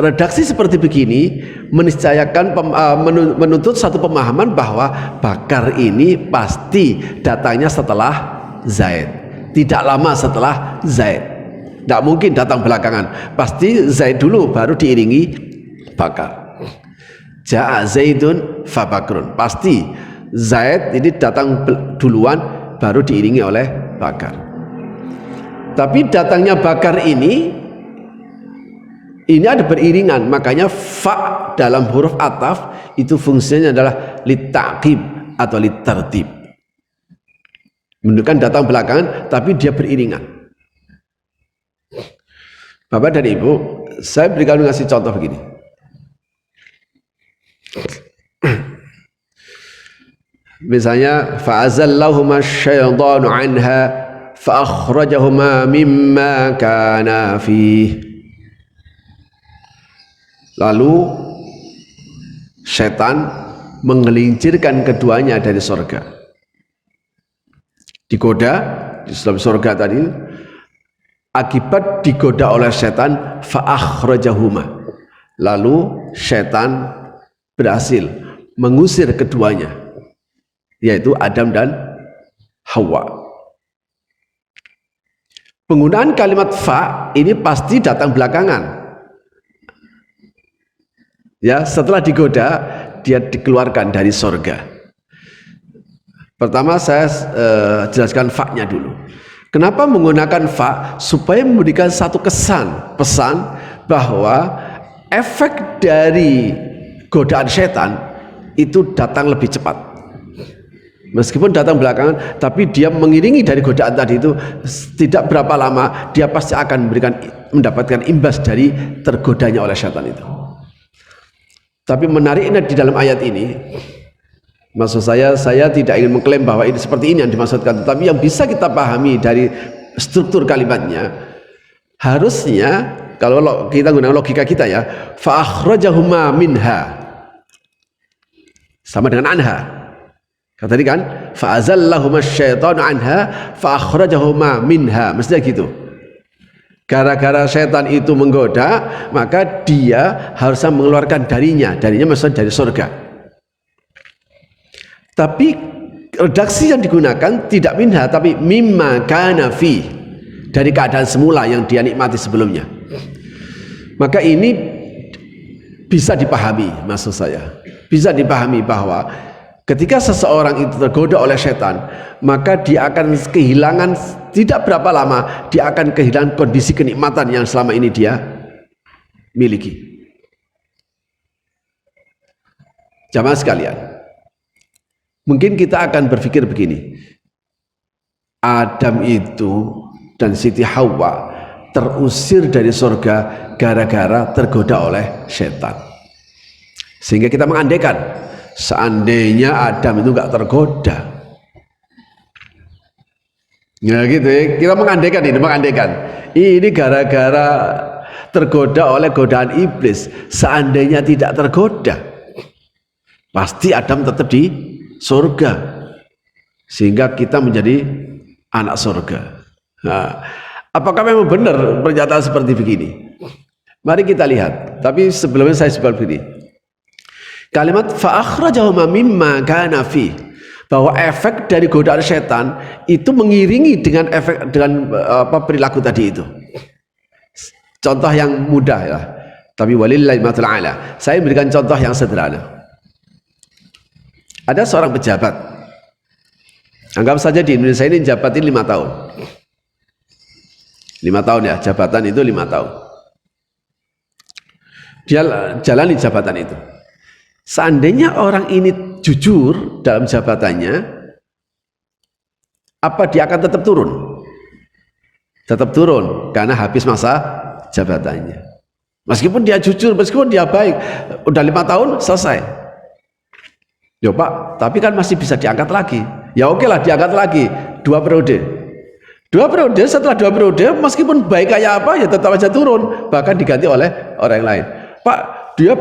redaksi seperti begini meniscayakan menuntut satu pemahaman bahwa Bakar ini pasti datangnya setelah Zaid, tidak lama setelah Zaid. Tidak mungkin datang belakangan, pasti Zaid dulu baru diiringi Bakar. Ja'a Zaidun fa Bakrun, pasti Zaid ini datang duluan baru diiringi oleh Bakar. Tapi datangnya Bakar ini ada beriringan, makanya fa dalam huruf ataf itu fungsinya adalah litakib atau litartib, menunjukkan datang belakangan tapi dia beriringan. Bapak dan Ibu, saya berikan ngasih contoh begini. Misalnya fa'azallahuma syaitanu anha fa'akhrajahuma mimma kana fih. Lalu setan menggelincirkan keduanya dari surga. Digoda di dalam surga tadi, akibat digoda oleh setan, fa'akhrajahuma, lalu setan berhasil mengusir keduanya, yaitu Adam dan Hawa. Penggunaan kalimat fa ini pasti datang belakangan. Ya, setelah digoda dia dikeluarkan dari surga. Pertama saya jelaskan fa-nya dulu. Kenapa menggunakan fa? Supaya memberikan satu pesan bahwa efek dari godaan setan itu datang lebih cepat. Meskipun datang belakangan, tapi dia mengiringi dari godaan tadi itu, tidak berapa lama dia pasti akan mendapatkan imbas dari tergodanya oleh syaitan itu. Tapi menariknya di dalam ayat ini, maksud saya tidak ingin mengklaim bahwa ini seperti ini yang dimaksudkan, tapi yang bisa kita pahami dari struktur kalimatnya, harusnya kalau kita gunakan logika kita ya, fa akhrajahuma minha sama dengan anha. Kata tadi kan, fa azallahuma syaitanu anha fa akhrajahuma minha, mestinya gitu. Gara-gara setan itu menggoda, maka dia harusnya mengeluarkan darinya maksudnya dari surga. Tapi redaksi yang digunakan tidak minha, tapi mimma kana fi, dari keadaan semula yang dia nikmati sebelumnya. Maka ini bisa dipahami, maksud saya bisa dipahami bahwa ketika seseorang itu tergoda oleh setan, maka dia akan kehilangan, tidak berapa lama dia akan kehilangan kondisi kenikmatan yang selama ini dia miliki. Jamaah sekalian, mungkin kita akan berpikir begini, Adam itu dan Siti Hawa terusir dari surga gara-gara tergoda oleh setan. Sehingga kita mengandaikan, seandainya Adam itu nggak tergoda, ya gitu ya, kita mengandaikan ini gara-gara tergoda oleh godaan iblis. Seandainya tidak tergoda, pasti Adam tetap di surga, sehingga kita menjadi anak surga. Nah, apakah memang benar pernyataan seperti begini? Mari kita lihat. Tapi sebelumnya saya sebut begini, kalimat fa akhrajahuma mimma kana fi, bahwa efek dari godaan setan itu mengiringi dengan perilaku tadi itu. Contoh yang mudah ya, tapi walillahi matul ala. Saya berikan contoh yang sederhana. Ada seorang pejabat, anggap saja di Indonesia ini jabatin 5 tahun. 5 tahun ya, jabatan itu 5 tahun. Dia jalani jabatan itu. Seandainya orang ini jujur dalam jabatannya, apa dia akan tetap turun? Tetap turun karena habis masa jabatannya. Meskipun dia jujur, meskipun dia baik, udah 5 tahun selesai. Ya Pak, tapi kan masih bisa diangkat lagi. Ya oke lah, diangkat lagi 2 periode. 2 periode, setelah 2 periode, meskipun baik kayak apa ya tetap aja turun, bahkan diganti oleh orang yang lain. Pak, dia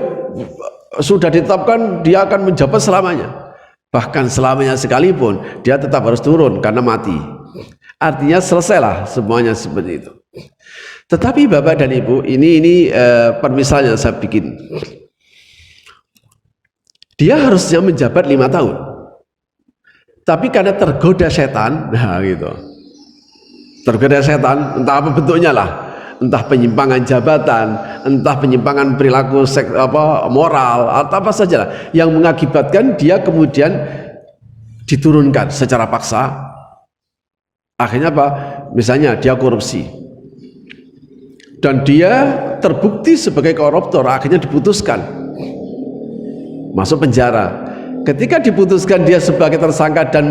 sudah ditetapkan dia akan menjabat selamanya, bahkan selamanya sekalipun dia tetap harus turun karena mati. Artinya selesailah semuanya seperti itu. Tetapi Bapak dan Ibu, ini permisalan yang saya bikin. Dia harusnya menjabat 5 tahun, tapi karena tergoda setan, nah gitu, tergoda setan, entah apa bentuknya lah, entah penyimpangan jabatan, entah penyimpangan perilaku moral, atau apa saja lah, yang mengakibatkan dia kemudian diturunkan secara paksa. Akhirnya apa? Misalnya dia korupsi dan dia terbukti sebagai koruptor, akhirnya diputuskan masuk penjara. Ketika diputuskan dia sebagai tersangka dan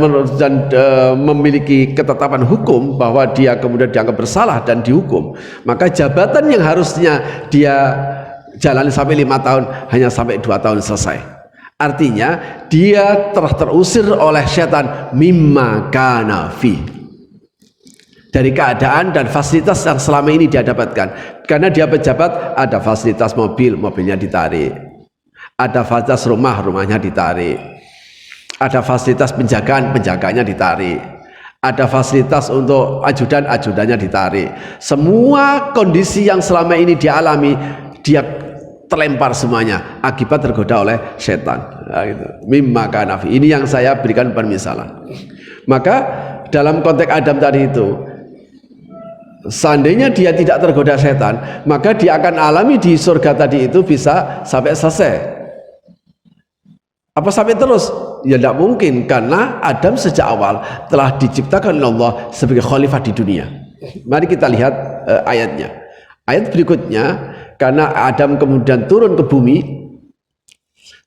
memiliki ketetapan hukum bahwa dia kemudian dianggap bersalah dan dihukum, maka jabatan yang harusnya dia jalani sampai 5 tahun hanya sampai 2 tahun selesai. Artinya dia telah terusir oleh setan mimma kana fi, dari keadaan dan fasilitas yang selama ini dia dapatkan. Karena dia pejabat, ada fasilitas mobil, mobilnya ditarik, ada fasilitas rumah, rumahnya ditarik, ada fasilitas penjagaan, penjagaannya ditarik, ada fasilitas untuk ajudan, ajudannya ditarik. Semua kondisi yang selama ini dia alami, dia terlempar semuanya akibat tergoda oleh setan. Nah, gitu. Mimma kana fi. Ini yang saya berikan permisalan. Maka dalam konteks Adam tadi itu, seandainya dia tidak tergoda setan, maka dia akan alami di surga tadi itu bisa sampai selesai. Apa sampai terus? Ya tidak mungkin, karena Adam sejak awal telah diciptakan oleh Allah sebagai khalifah di dunia. Mari kita lihat ayatnya. Ayat berikutnya, karena Adam kemudian turun ke bumi,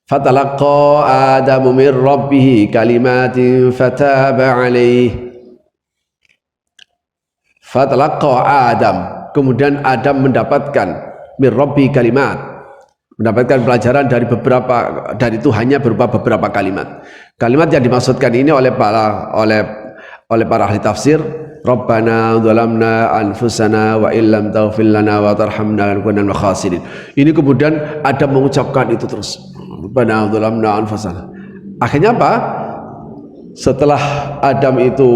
Fatalaqa Adamu min rabbih kalimatin fataba alaih. Fatalaqa Adam, kemudian Adam mendapatkan min rabbi kalimat, mendapatkan pelajaran dari Tuhannya berupa beberapa kalimat. Kalimat yang dimaksudkan ini oleh para ahli tafsir, Rabbana zalamna anfusana wa illam taghfir lana wa tarhamna lanakunanna minal khasirin. Ini kemudian Adam mengucapkan itu terus. Rabbana zalamna anfusana. Akhirnya apa? Setelah Adam itu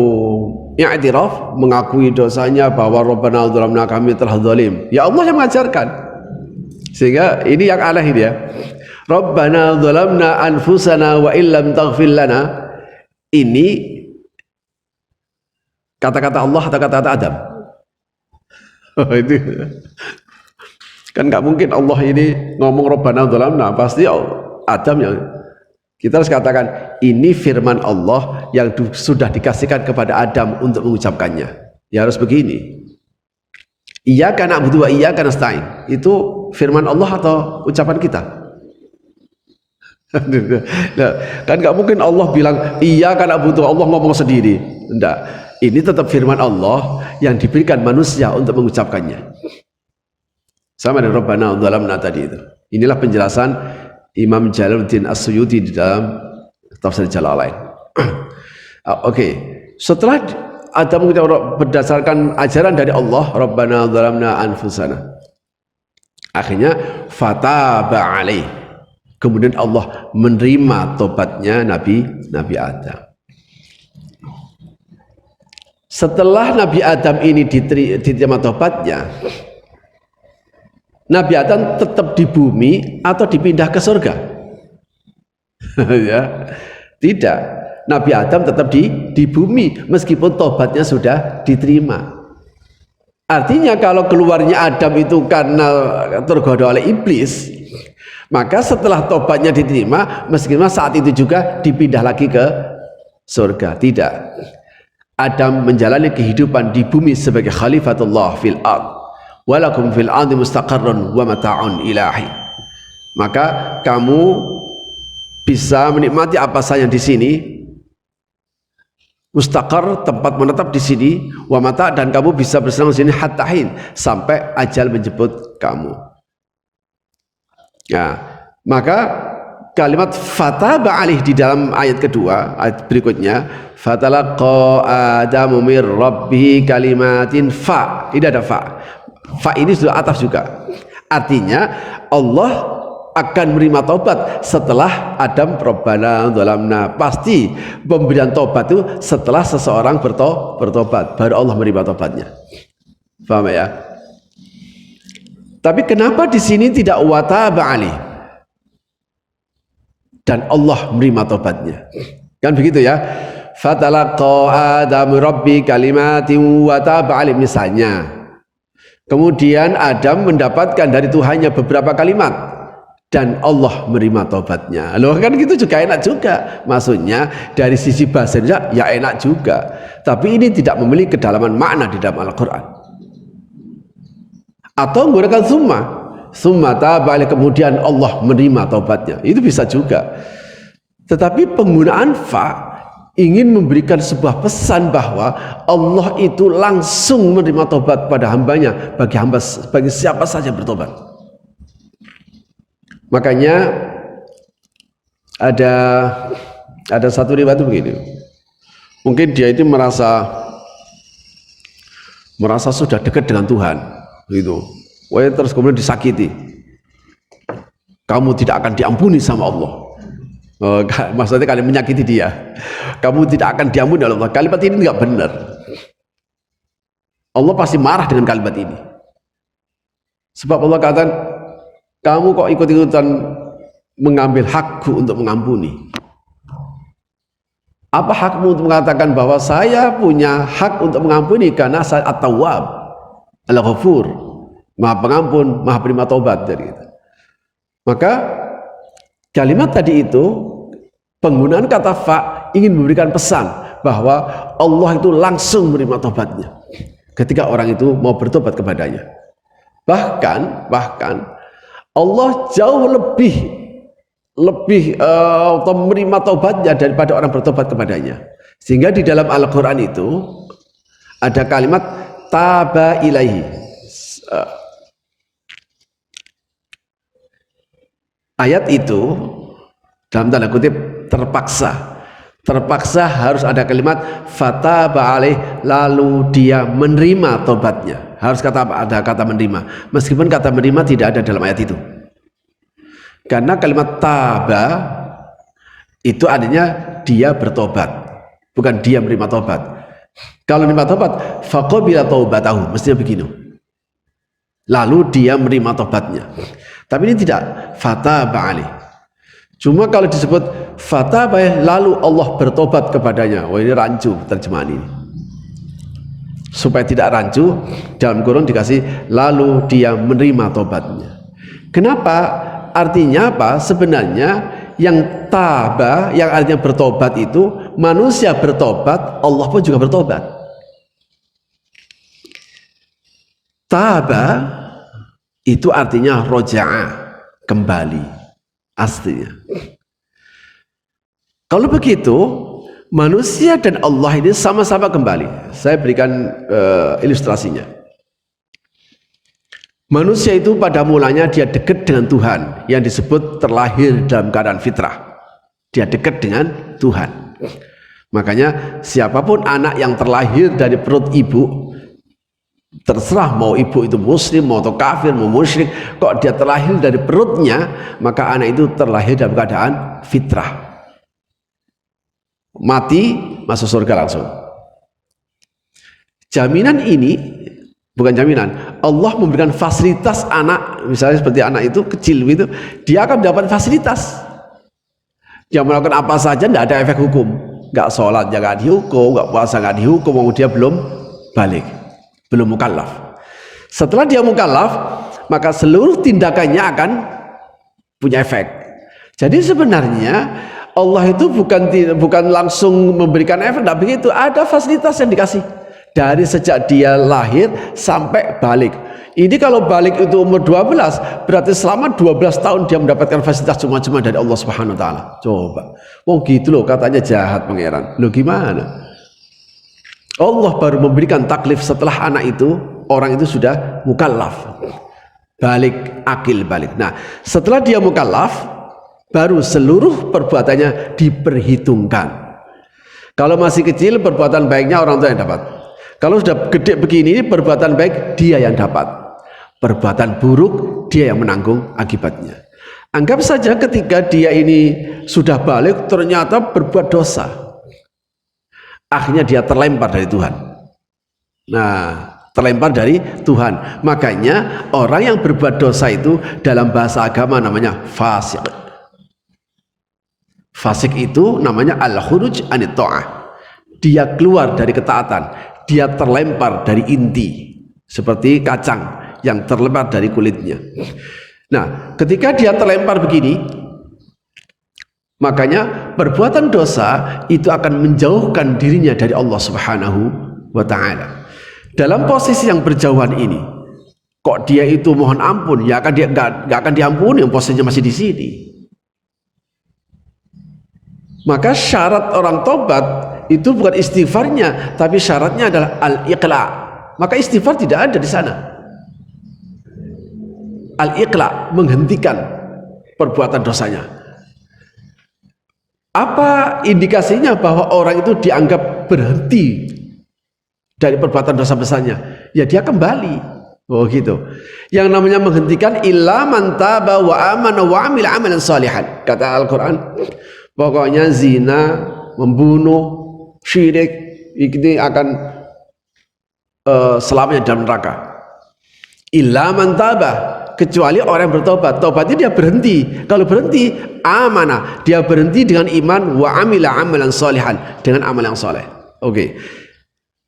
i'tiraf, mengakui dosanya bahwa Rabbana zalamna, kami telah zalim. Ya Allah yang mengajarkan. Sehingga ini yang aneh ini ya. Rabbana zalamna anfusana wa illam taghfir lana. Ini kata-kata Allah atau kata-kata Adam? Itu kan nggak mungkin Allah ini ngomong Rabbana zalamna, pasti Adam yang. Kita harus katakan ini firman Allah yang sudah dikasihkan kepada Adam untuk mengucapkannya. Ya harus begini. Iyyaka na'budu wa iyyaka nasta'in. Itu firman Allah atau ucapan kita? Nah, kan nggak mungkin Allah bilang iyyaka na'budu, Allah ngomong sendiri. Enggak. Ini tetap firman Allah yang diberikan manusia untuk mengucapkannya. Sama dengan Rabbana zalamna tadi itu. Inilah penjelasan Imam Jalaluddin As-Suyuti di dalam Tafsir Jalalain. Oke. Setelah Adam berdasarkan ajaran dari Allah, Rabbana zalamna anfusana. Akhirnya fataba alaih. Kemudian Allah menerima tobatnya Nabi Adam. Setelah Nabi Adam ini diterima tobatnya, Nabi Adam tetap di bumi atau dipindah ke surga? Ya, tidak. Nabi Adam tetap di bumi meskipun tobatnya sudah diterima. Artinya kalau keluarnya Adam itu karena tergoda oleh iblis, maka setelah tobatnya diterima, meskipun saat itu juga dipindah lagi ke surga. Tidak. Adam menjalani kehidupan di bumi sebagai khalifatullah fil ard. Walakum fil ardi mustaqarrun wa mata'un ilahi. Maka kamu bisa menikmati apa saja di sini, mustaqar, tempat menetap di sini, wa mata', dan kamu bisa bersenang di sini hatta hin, sampai ajal menjemput kamu. Ya, maka kalimat fataba alaih di dalam ayat kedua, ayat berikutnya, fatalaqa adamu mir rabbihi kalimatin fa. Tidak ada fa. Fa ini sudah atas juga. Artinya Allah akan menerima taubat setelah Adam Rabbana zalamna. Pasti pemberian taubat itu setelah seseorang bertobat, baru Allah menerima taubatnya. Paham ya? Tapi kenapa di sini tidak wataba alaih dan Allah menerima taubatnya? Kan begitu ya? Fatalaqa adamu rabbi kalimatin wataba alaih misalnya. Kemudian Adam mendapatkan dari Tuhannya beberapa kalimat dan Allah menerima taubatnya. Loh kan gitu juga enak juga. Maksudnya dari sisi bahasanya ya enak juga. Tapi ini tidak memiliki kedalaman makna di dalam Al-Quran. Atau menggunakan summa taba alaih, kemudian Allah menerima taubatnya. Itu bisa juga. Tetapi penggunaan fa ingin memberikan sebuah pesan bahwa Allah itu langsung menerima tobat pada hambanya, bagi siapa saja bertobat. Makanya ada satu riwayat begini. Mungkin dia itu merasa sudah dekat dengan Tuhan, gitu. Terus kemudian disakiti. Kamu tidak akan diampuni sama Allah. Maksudnya kalian menyakiti dia, kamu tidak akan diampuni oleh Allah. Kalimat ini tidak benar. Allah pasti marah dengan kalimat ini. Sebab Allah katakan, kamu kok ikut-ikutan mengambil hakku untuk mengampuni. Apa hakmu untuk mengatakan bahwa saya punya hak untuk mengampuni? Karena saya At-Tawwab, Al-Ghafur, Maha Pengampun, Maha Penerima Taubat dari itu. Maka kalimat tadi itu, penggunaan kata fa ingin memberikan pesan bahwa Allah itu langsung menerima tobatnya ketika orang itu mau bertobat kepadanya. Bahkan Allah jauh lebih lebih atau menerima taubatnya daripada orang bertobat kepadanya. Sehingga di dalam Al-Quran itu ada kalimat taba ilaihi. Ayat itu dalam tanda kutip terpaksa harus ada kalimat fataba alaih, lalu dia menerima taubatnya. Harus ada kata menerima, meskipun kata menerima tidak ada dalam ayat itu, karena kalimat taba itu artinya dia bertobat, bukan dia menerima taubat. Kalau menerima taubat faqabila taubatahu, mestinya begini, lalu dia menerima taubatnya. Tapi ini tidak, fataba alaih. Cuma kalau disebut fataba lalu Allah bertobat kepadanya, wah ini rancu terjemahan ini. Supaya tidak rancu, dalam kurung dikasih lalu dia menerima tobatnya. Kenapa? Artinya apa? Sebenarnya yang taba, yang artinya bertobat itu manusia bertobat, Allah pun juga bertobat. Taba itu artinya roja'a, kembali aslinya. Kalau begitu manusia dan Allah ini sama-sama kembali. Saya berikan ilustrasinya. Manusia itu pada mulanya dia dekat dengan Tuhan, yang disebut terlahir dalam keadaan fitrah. Dia dekat dengan Tuhan. Makanya siapapun anak yang terlahir dari perut ibu, terserah mau ibu itu muslim, mau atau kafir, mau musyrik, kok dia terlahir dari perutnya, maka anak itu terlahir dalam keadaan fitrah. Mati masuk surga langsung. Jaminan ini bukan jaminan, Allah memberikan fasilitas anak, misalnya seperti anak itu kecil gitu, dia akan mendapat fasilitas. Dia melakukan apa saja tidak ada efek hukum, nggak sholat ya nggak dihukum, nggak puasa nggak dihukum, dia belum balik, belum mukallaf. Setelah dia mukallaf, maka seluruh tindakannya akan punya efek. Jadi sebenarnya Allah itu bukan langsung memberikan efek, tidak begitu. Ada fasilitas yang dikasih dari sejak dia lahir sampai balik. Ini kalau balik itu umur 12, berarti selama 12 tahun dia mendapatkan fasilitas cuma-cuma dari Allah Subhanahu wa taala. Coba. Wong gitu loh, katanya jahat pangeran. Loh gimana? Allah baru memberikan taklif setelah anak itu, orang itu sudah mukallaf. Balik, akil balik. Nah, setelah dia mukallaf, baru seluruh perbuatannya diperhitungkan. Kalau masih kecil, perbuatan baiknya orang tua yang dapat. Kalau sudah gede begini, perbuatan baik dia yang dapat. Perbuatan buruk dia yang menanggung akibatnya. Anggap saja ketika dia ini sudah balik, ternyata berbuat dosa. Akhirnya dia terlempar dari Tuhan. Nah, terlempar dari Tuhan. Makanya orang yang berbuat dosa itu dalam bahasa agama namanya fasik. Fasik itu namanya al-khuruj anit ta'ah. Dia keluar dari ketaatan, dia terlempar dari inti, seperti kacang yang terlempar dari kulitnya. Nah, ketika dia terlempar begini, makanya perbuatan dosa itu akan menjauhkan dirinya dari Allah Subhanahu wa taala. Dalam posisi yang berjauhan ini, kok dia itu mohon ampun, ya akan dia nggak akan diampuni, yang posisinya masih di sini. Maka syarat orang tobat itu bukan istighfarnya, tapi syaratnya adalah al-iqla. Maka istighfar tidak ada di sana. Al-iqla, menghentikan perbuatan dosanya. Apa indikasinya bahwa orang itu dianggap berhenti dari perbuatan dosa besarnya? Ya dia kembali. Oh gitu. Yang namanya menghentikan illa man taba wa amana wa amila amalan salihan. Kata Al-Quran, pokoknya zina, membunuh, syirik ini akan selamanya dalam neraka. Illa man taba, kecuali orang yang bertobat. Tobatnya dia berhenti. Kalau berhenti, amanah, dia berhenti dengan iman, wa amila amalan salihan, dengan amal yang soleh. Oke.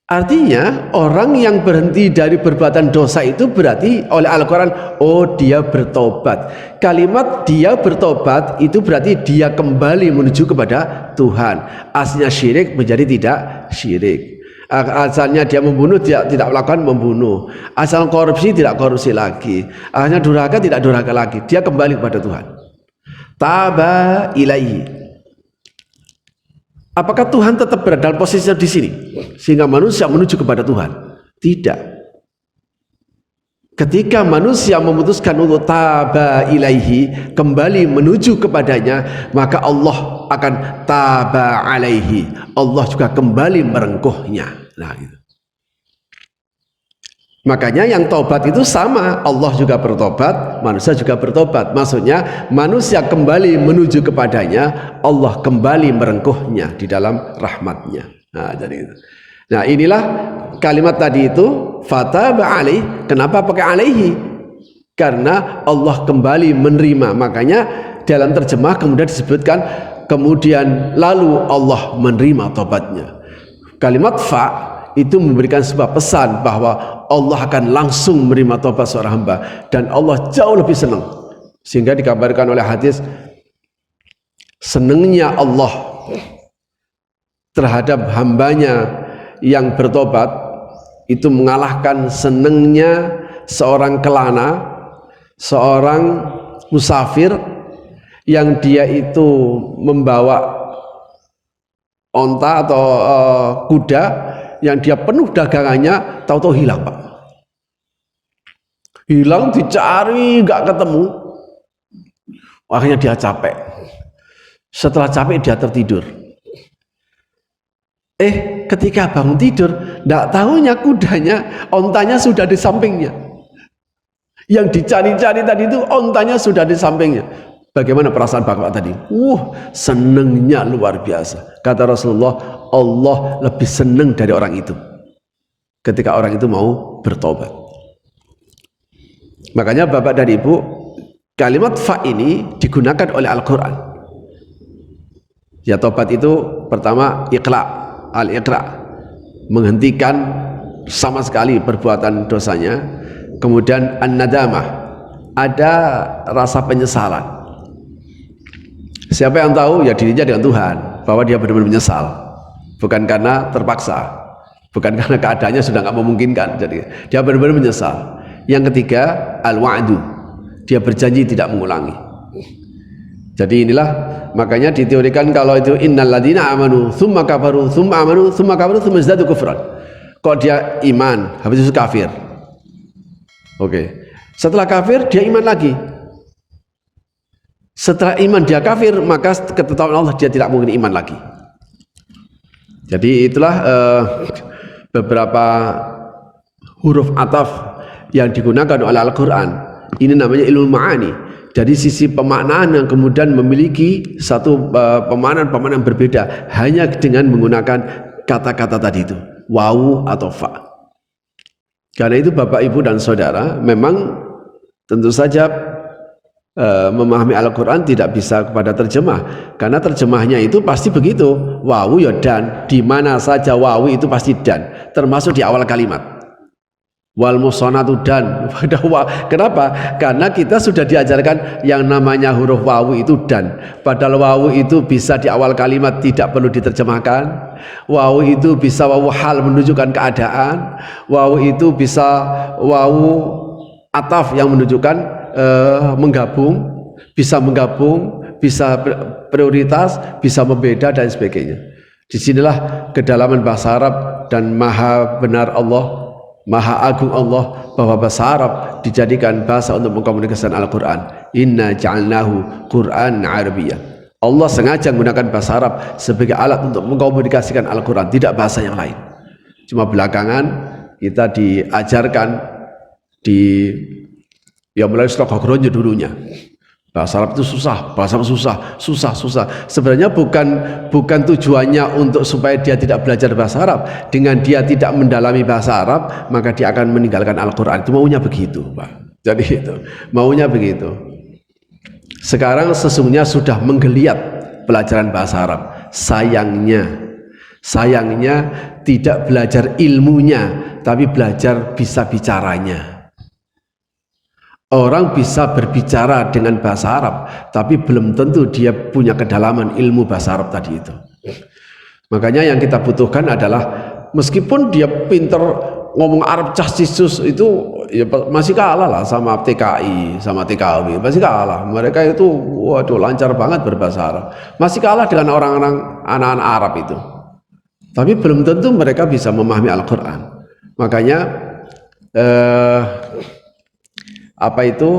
Artinya orang yang berhenti dari perbuatan dosa itu berarti oleh Al-Quran, oh dia bertobat. Kalimat dia bertobat itu berarti dia kembali menuju kepada Tuhan. Aslinya syirik menjadi tidak syirik. Asalnya dia membunuh tidak melakukan membunuh. Asal korupsi tidak korupsi lagi. Asalnya durhaka tidak durhaka lagi. Dia kembali kepada Tuhan. Taba ilaihi. Apakah Tuhan tetap berada dalam posisinya di sini sehingga manusia menuju kepada Tuhan? Tidak. Ketika manusia memutuskan untuk taba ilaihi, kembali menuju kepadanya, maka Allah akan taba alaihi. Allah juga kembali merengkuhnya. Nah, gitu. Makanya yang tobat itu sama, Allah juga bertobat, manusia juga bertobat. Maksudnya manusia kembali menuju kepadanya, Allah kembali merengkuhnya di dalam rahmatnya. Nah, jadi itu. Nah, inilah kalimat tadi itu fataba alaih. Kenapa pakai alaihi? Karena Allah kembali menerima. Makanya dalam terjemah kemudian disebutkan kemudian lalu Allah menerima tobatnya. Kalimat fa itu memberikan sebuah pesan bahwa Allah akan langsung menerima tobat seorang hamba dan Allah jauh lebih senang, sehingga dikabarkan oleh hadis senangnya Allah terhadap hambanya yang bertobat itu mengalahkan senangnya seorang kelana, seorang musafir yang dia itu membawa onta atau kuda yang dia penuh dagangannya, tahu-tahu hilang, Pak. Hilang, dicari nggak ketemu, akhirnya dia capek. Setelah capek dia tertidur. Ketika bangun tidur, nggak tahunya kudanya, ontanya sudah di sampingnya. Yang dicari-cari tadi itu ontanya sudah di sampingnya. Bagaimana perasaan Bapak tadi? Senengnya luar biasa. Kata Rasulullah, Allah lebih senang dari orang itu ketika orang itu mau bertobat. Makanya Bapak dan Ibu, kalimat fa ini digunakan oleh Al-Quran. Ya, tobat itu pertama iqla, al-iqla, menghentikan sama sekali perbuatan dosanya. Kemudian an-nadamah, ada rasa penyesalan. Siapa yang tahu? Ya dirinya dengan Tuhan, bahwa dia benar-benar menyesal, bukan karena terpaksa, bukan karena keadaannya sudah nggak memungkinkan. Jadi dia benar-benar menyesal. Yang ketiga al-wa'du, dia berjanji tidak mengulangi. Jadi inilah makanya diteorikan kalau itu innal ladzina amanu tsumma kafaru tsumma amanu tsumma kafaru tsumma zadu kufran. Kok dia iman habis itu kafir. Oke. Setelah kafir dia iman lagi. Setelah iman dia kafir, maka ketetapan Allah dia tidak mungkin iman lagi. Jadi itulah beberapa huruf ataf yang digunakan oleh Al-Quran. Ini namanya ilmu ma'ani. Dari sisi pemaknaan yang kemudian memiliki satu pemaknaan berbeda hanya dengan menggunakan kata-kata tadi itu, wawu atau fa. Karena itu Bapak, Ibu dan Saudara, memang tentu saja memahami Al-Quran tidak bisa kepada terjemah, karena terjemahnya itu pasti begitu, wawu ya dan, di mana saja wawu itu pasti dan, termasuk di awal kalimat wal musonatu dan. Kenapa? Karena kita sudah diajarkan yang namanya huruf wawu itu dan, padahal wawu itu bisa di awal kalimat tidak perlu diterjemahkan. Wawu itu bisa wawu hal menunjukkan keadaan, wawu itu bisa wawu ataf yang menunjukkan menggabung, bisa prioritas, bisa membeda dan sebagainya. Disinilah kedalaman bahasa Arab dan maha benar Allah, maha agung Allah, bahwa bahasa Arab dijadikan bahasa untuk mengkomunikasikan Al-Quran. Inna ja'alnahu Qur'an Arabiyyah. Allah sengaja menggunakan bahasa Arab sebagai alat untuk mengkomunikasikan Al-Quran, tidak bahasa yang lain. Cuma belakangan kita diajarkan ya mulai Slogogronya dulunya. Bahasa Arab itu susah, bahasa Arab susah. Sebenarnya bukan tujuannya untuk supaya dia tidak belajar bahasa Arab. Dengan dia tidak mendalami bahasa Arab, maka dia akan meninggalkan Al-Quran. Itu maunya begitu, Pak. Jadi itu maunya begitu. Sekarang sesungguhnya sudah menggeliat pelajaran bahasa Arab. Sayangnya tidak belajar ilmunya, tapi belajar bisa bicaranya. Orang bisa berbicara dengan bahasa Arab, tapi belum tentu dia punya kedalaman ilmu bahasa Arab tadi itu. Makanya yang kita butuhkan adalah meskipun dia pinter ngomong Arab casisus itu ya masih kalah lah sama TKI, sama TKW, masih kalah. Mereka itu waduh lancar banget berbahasa Arab. Masih kalah dengan orang-orang anak-anak Arab itu. Tapi belum tentu mereka bisa memahami Al-Qur'an. Makanya apa itu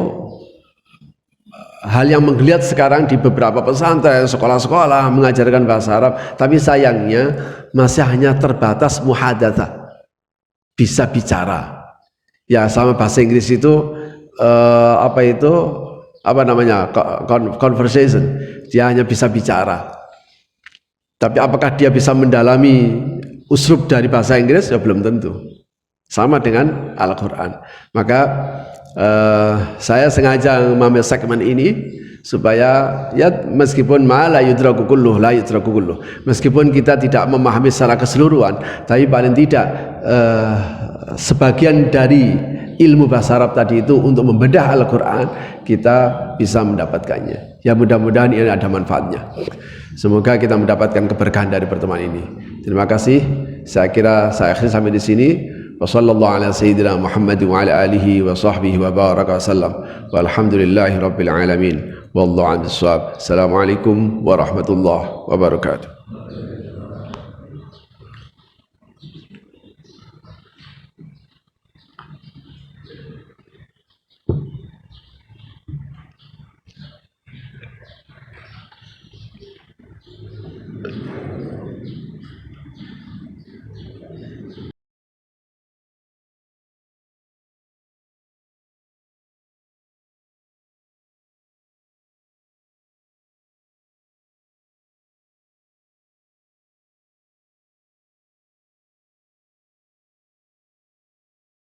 hal yang menggeliat sekarang di beberapa pesantren, sekolah-sekolah mengajarkan bahasa Arab, tapi sayangnya masih hanya terbatas muhadatsah, bisa bicara. Ya sama bahasa Inggris itu conversation, dia hanya bisa bicara. Tapi apakah dia bisa mendalami uslub dari bahasa Inggris? Ya belum tentu. Sama dengan Al-Quran. Maka saya sengaja mengambil segmen ini supaya ya meskipun la yudraku kulluh, meskipun kita tidak memahami secara keseluruhan, tapi paling tidak sebagian dari ilmu bahasa Arab tadi itu untuk membedah Al-Quran kita bisa mendapatkannya. Ya mudah-mudahan ini ada manfaatnya. Semoga kita mendapatkan keberkahan dari pertemuan ini. Terima kasih. Saya kira saya akhiri sampai di sini. Wassallallahu ala sayyidina Muhammad wa ala alihi wa sahbihi wa baraka wasallam. Walhamdulillahi rabbil alamin. Wallahu a'lam bissawab. Assalamualaikum warahmatullahi wabarakatuh.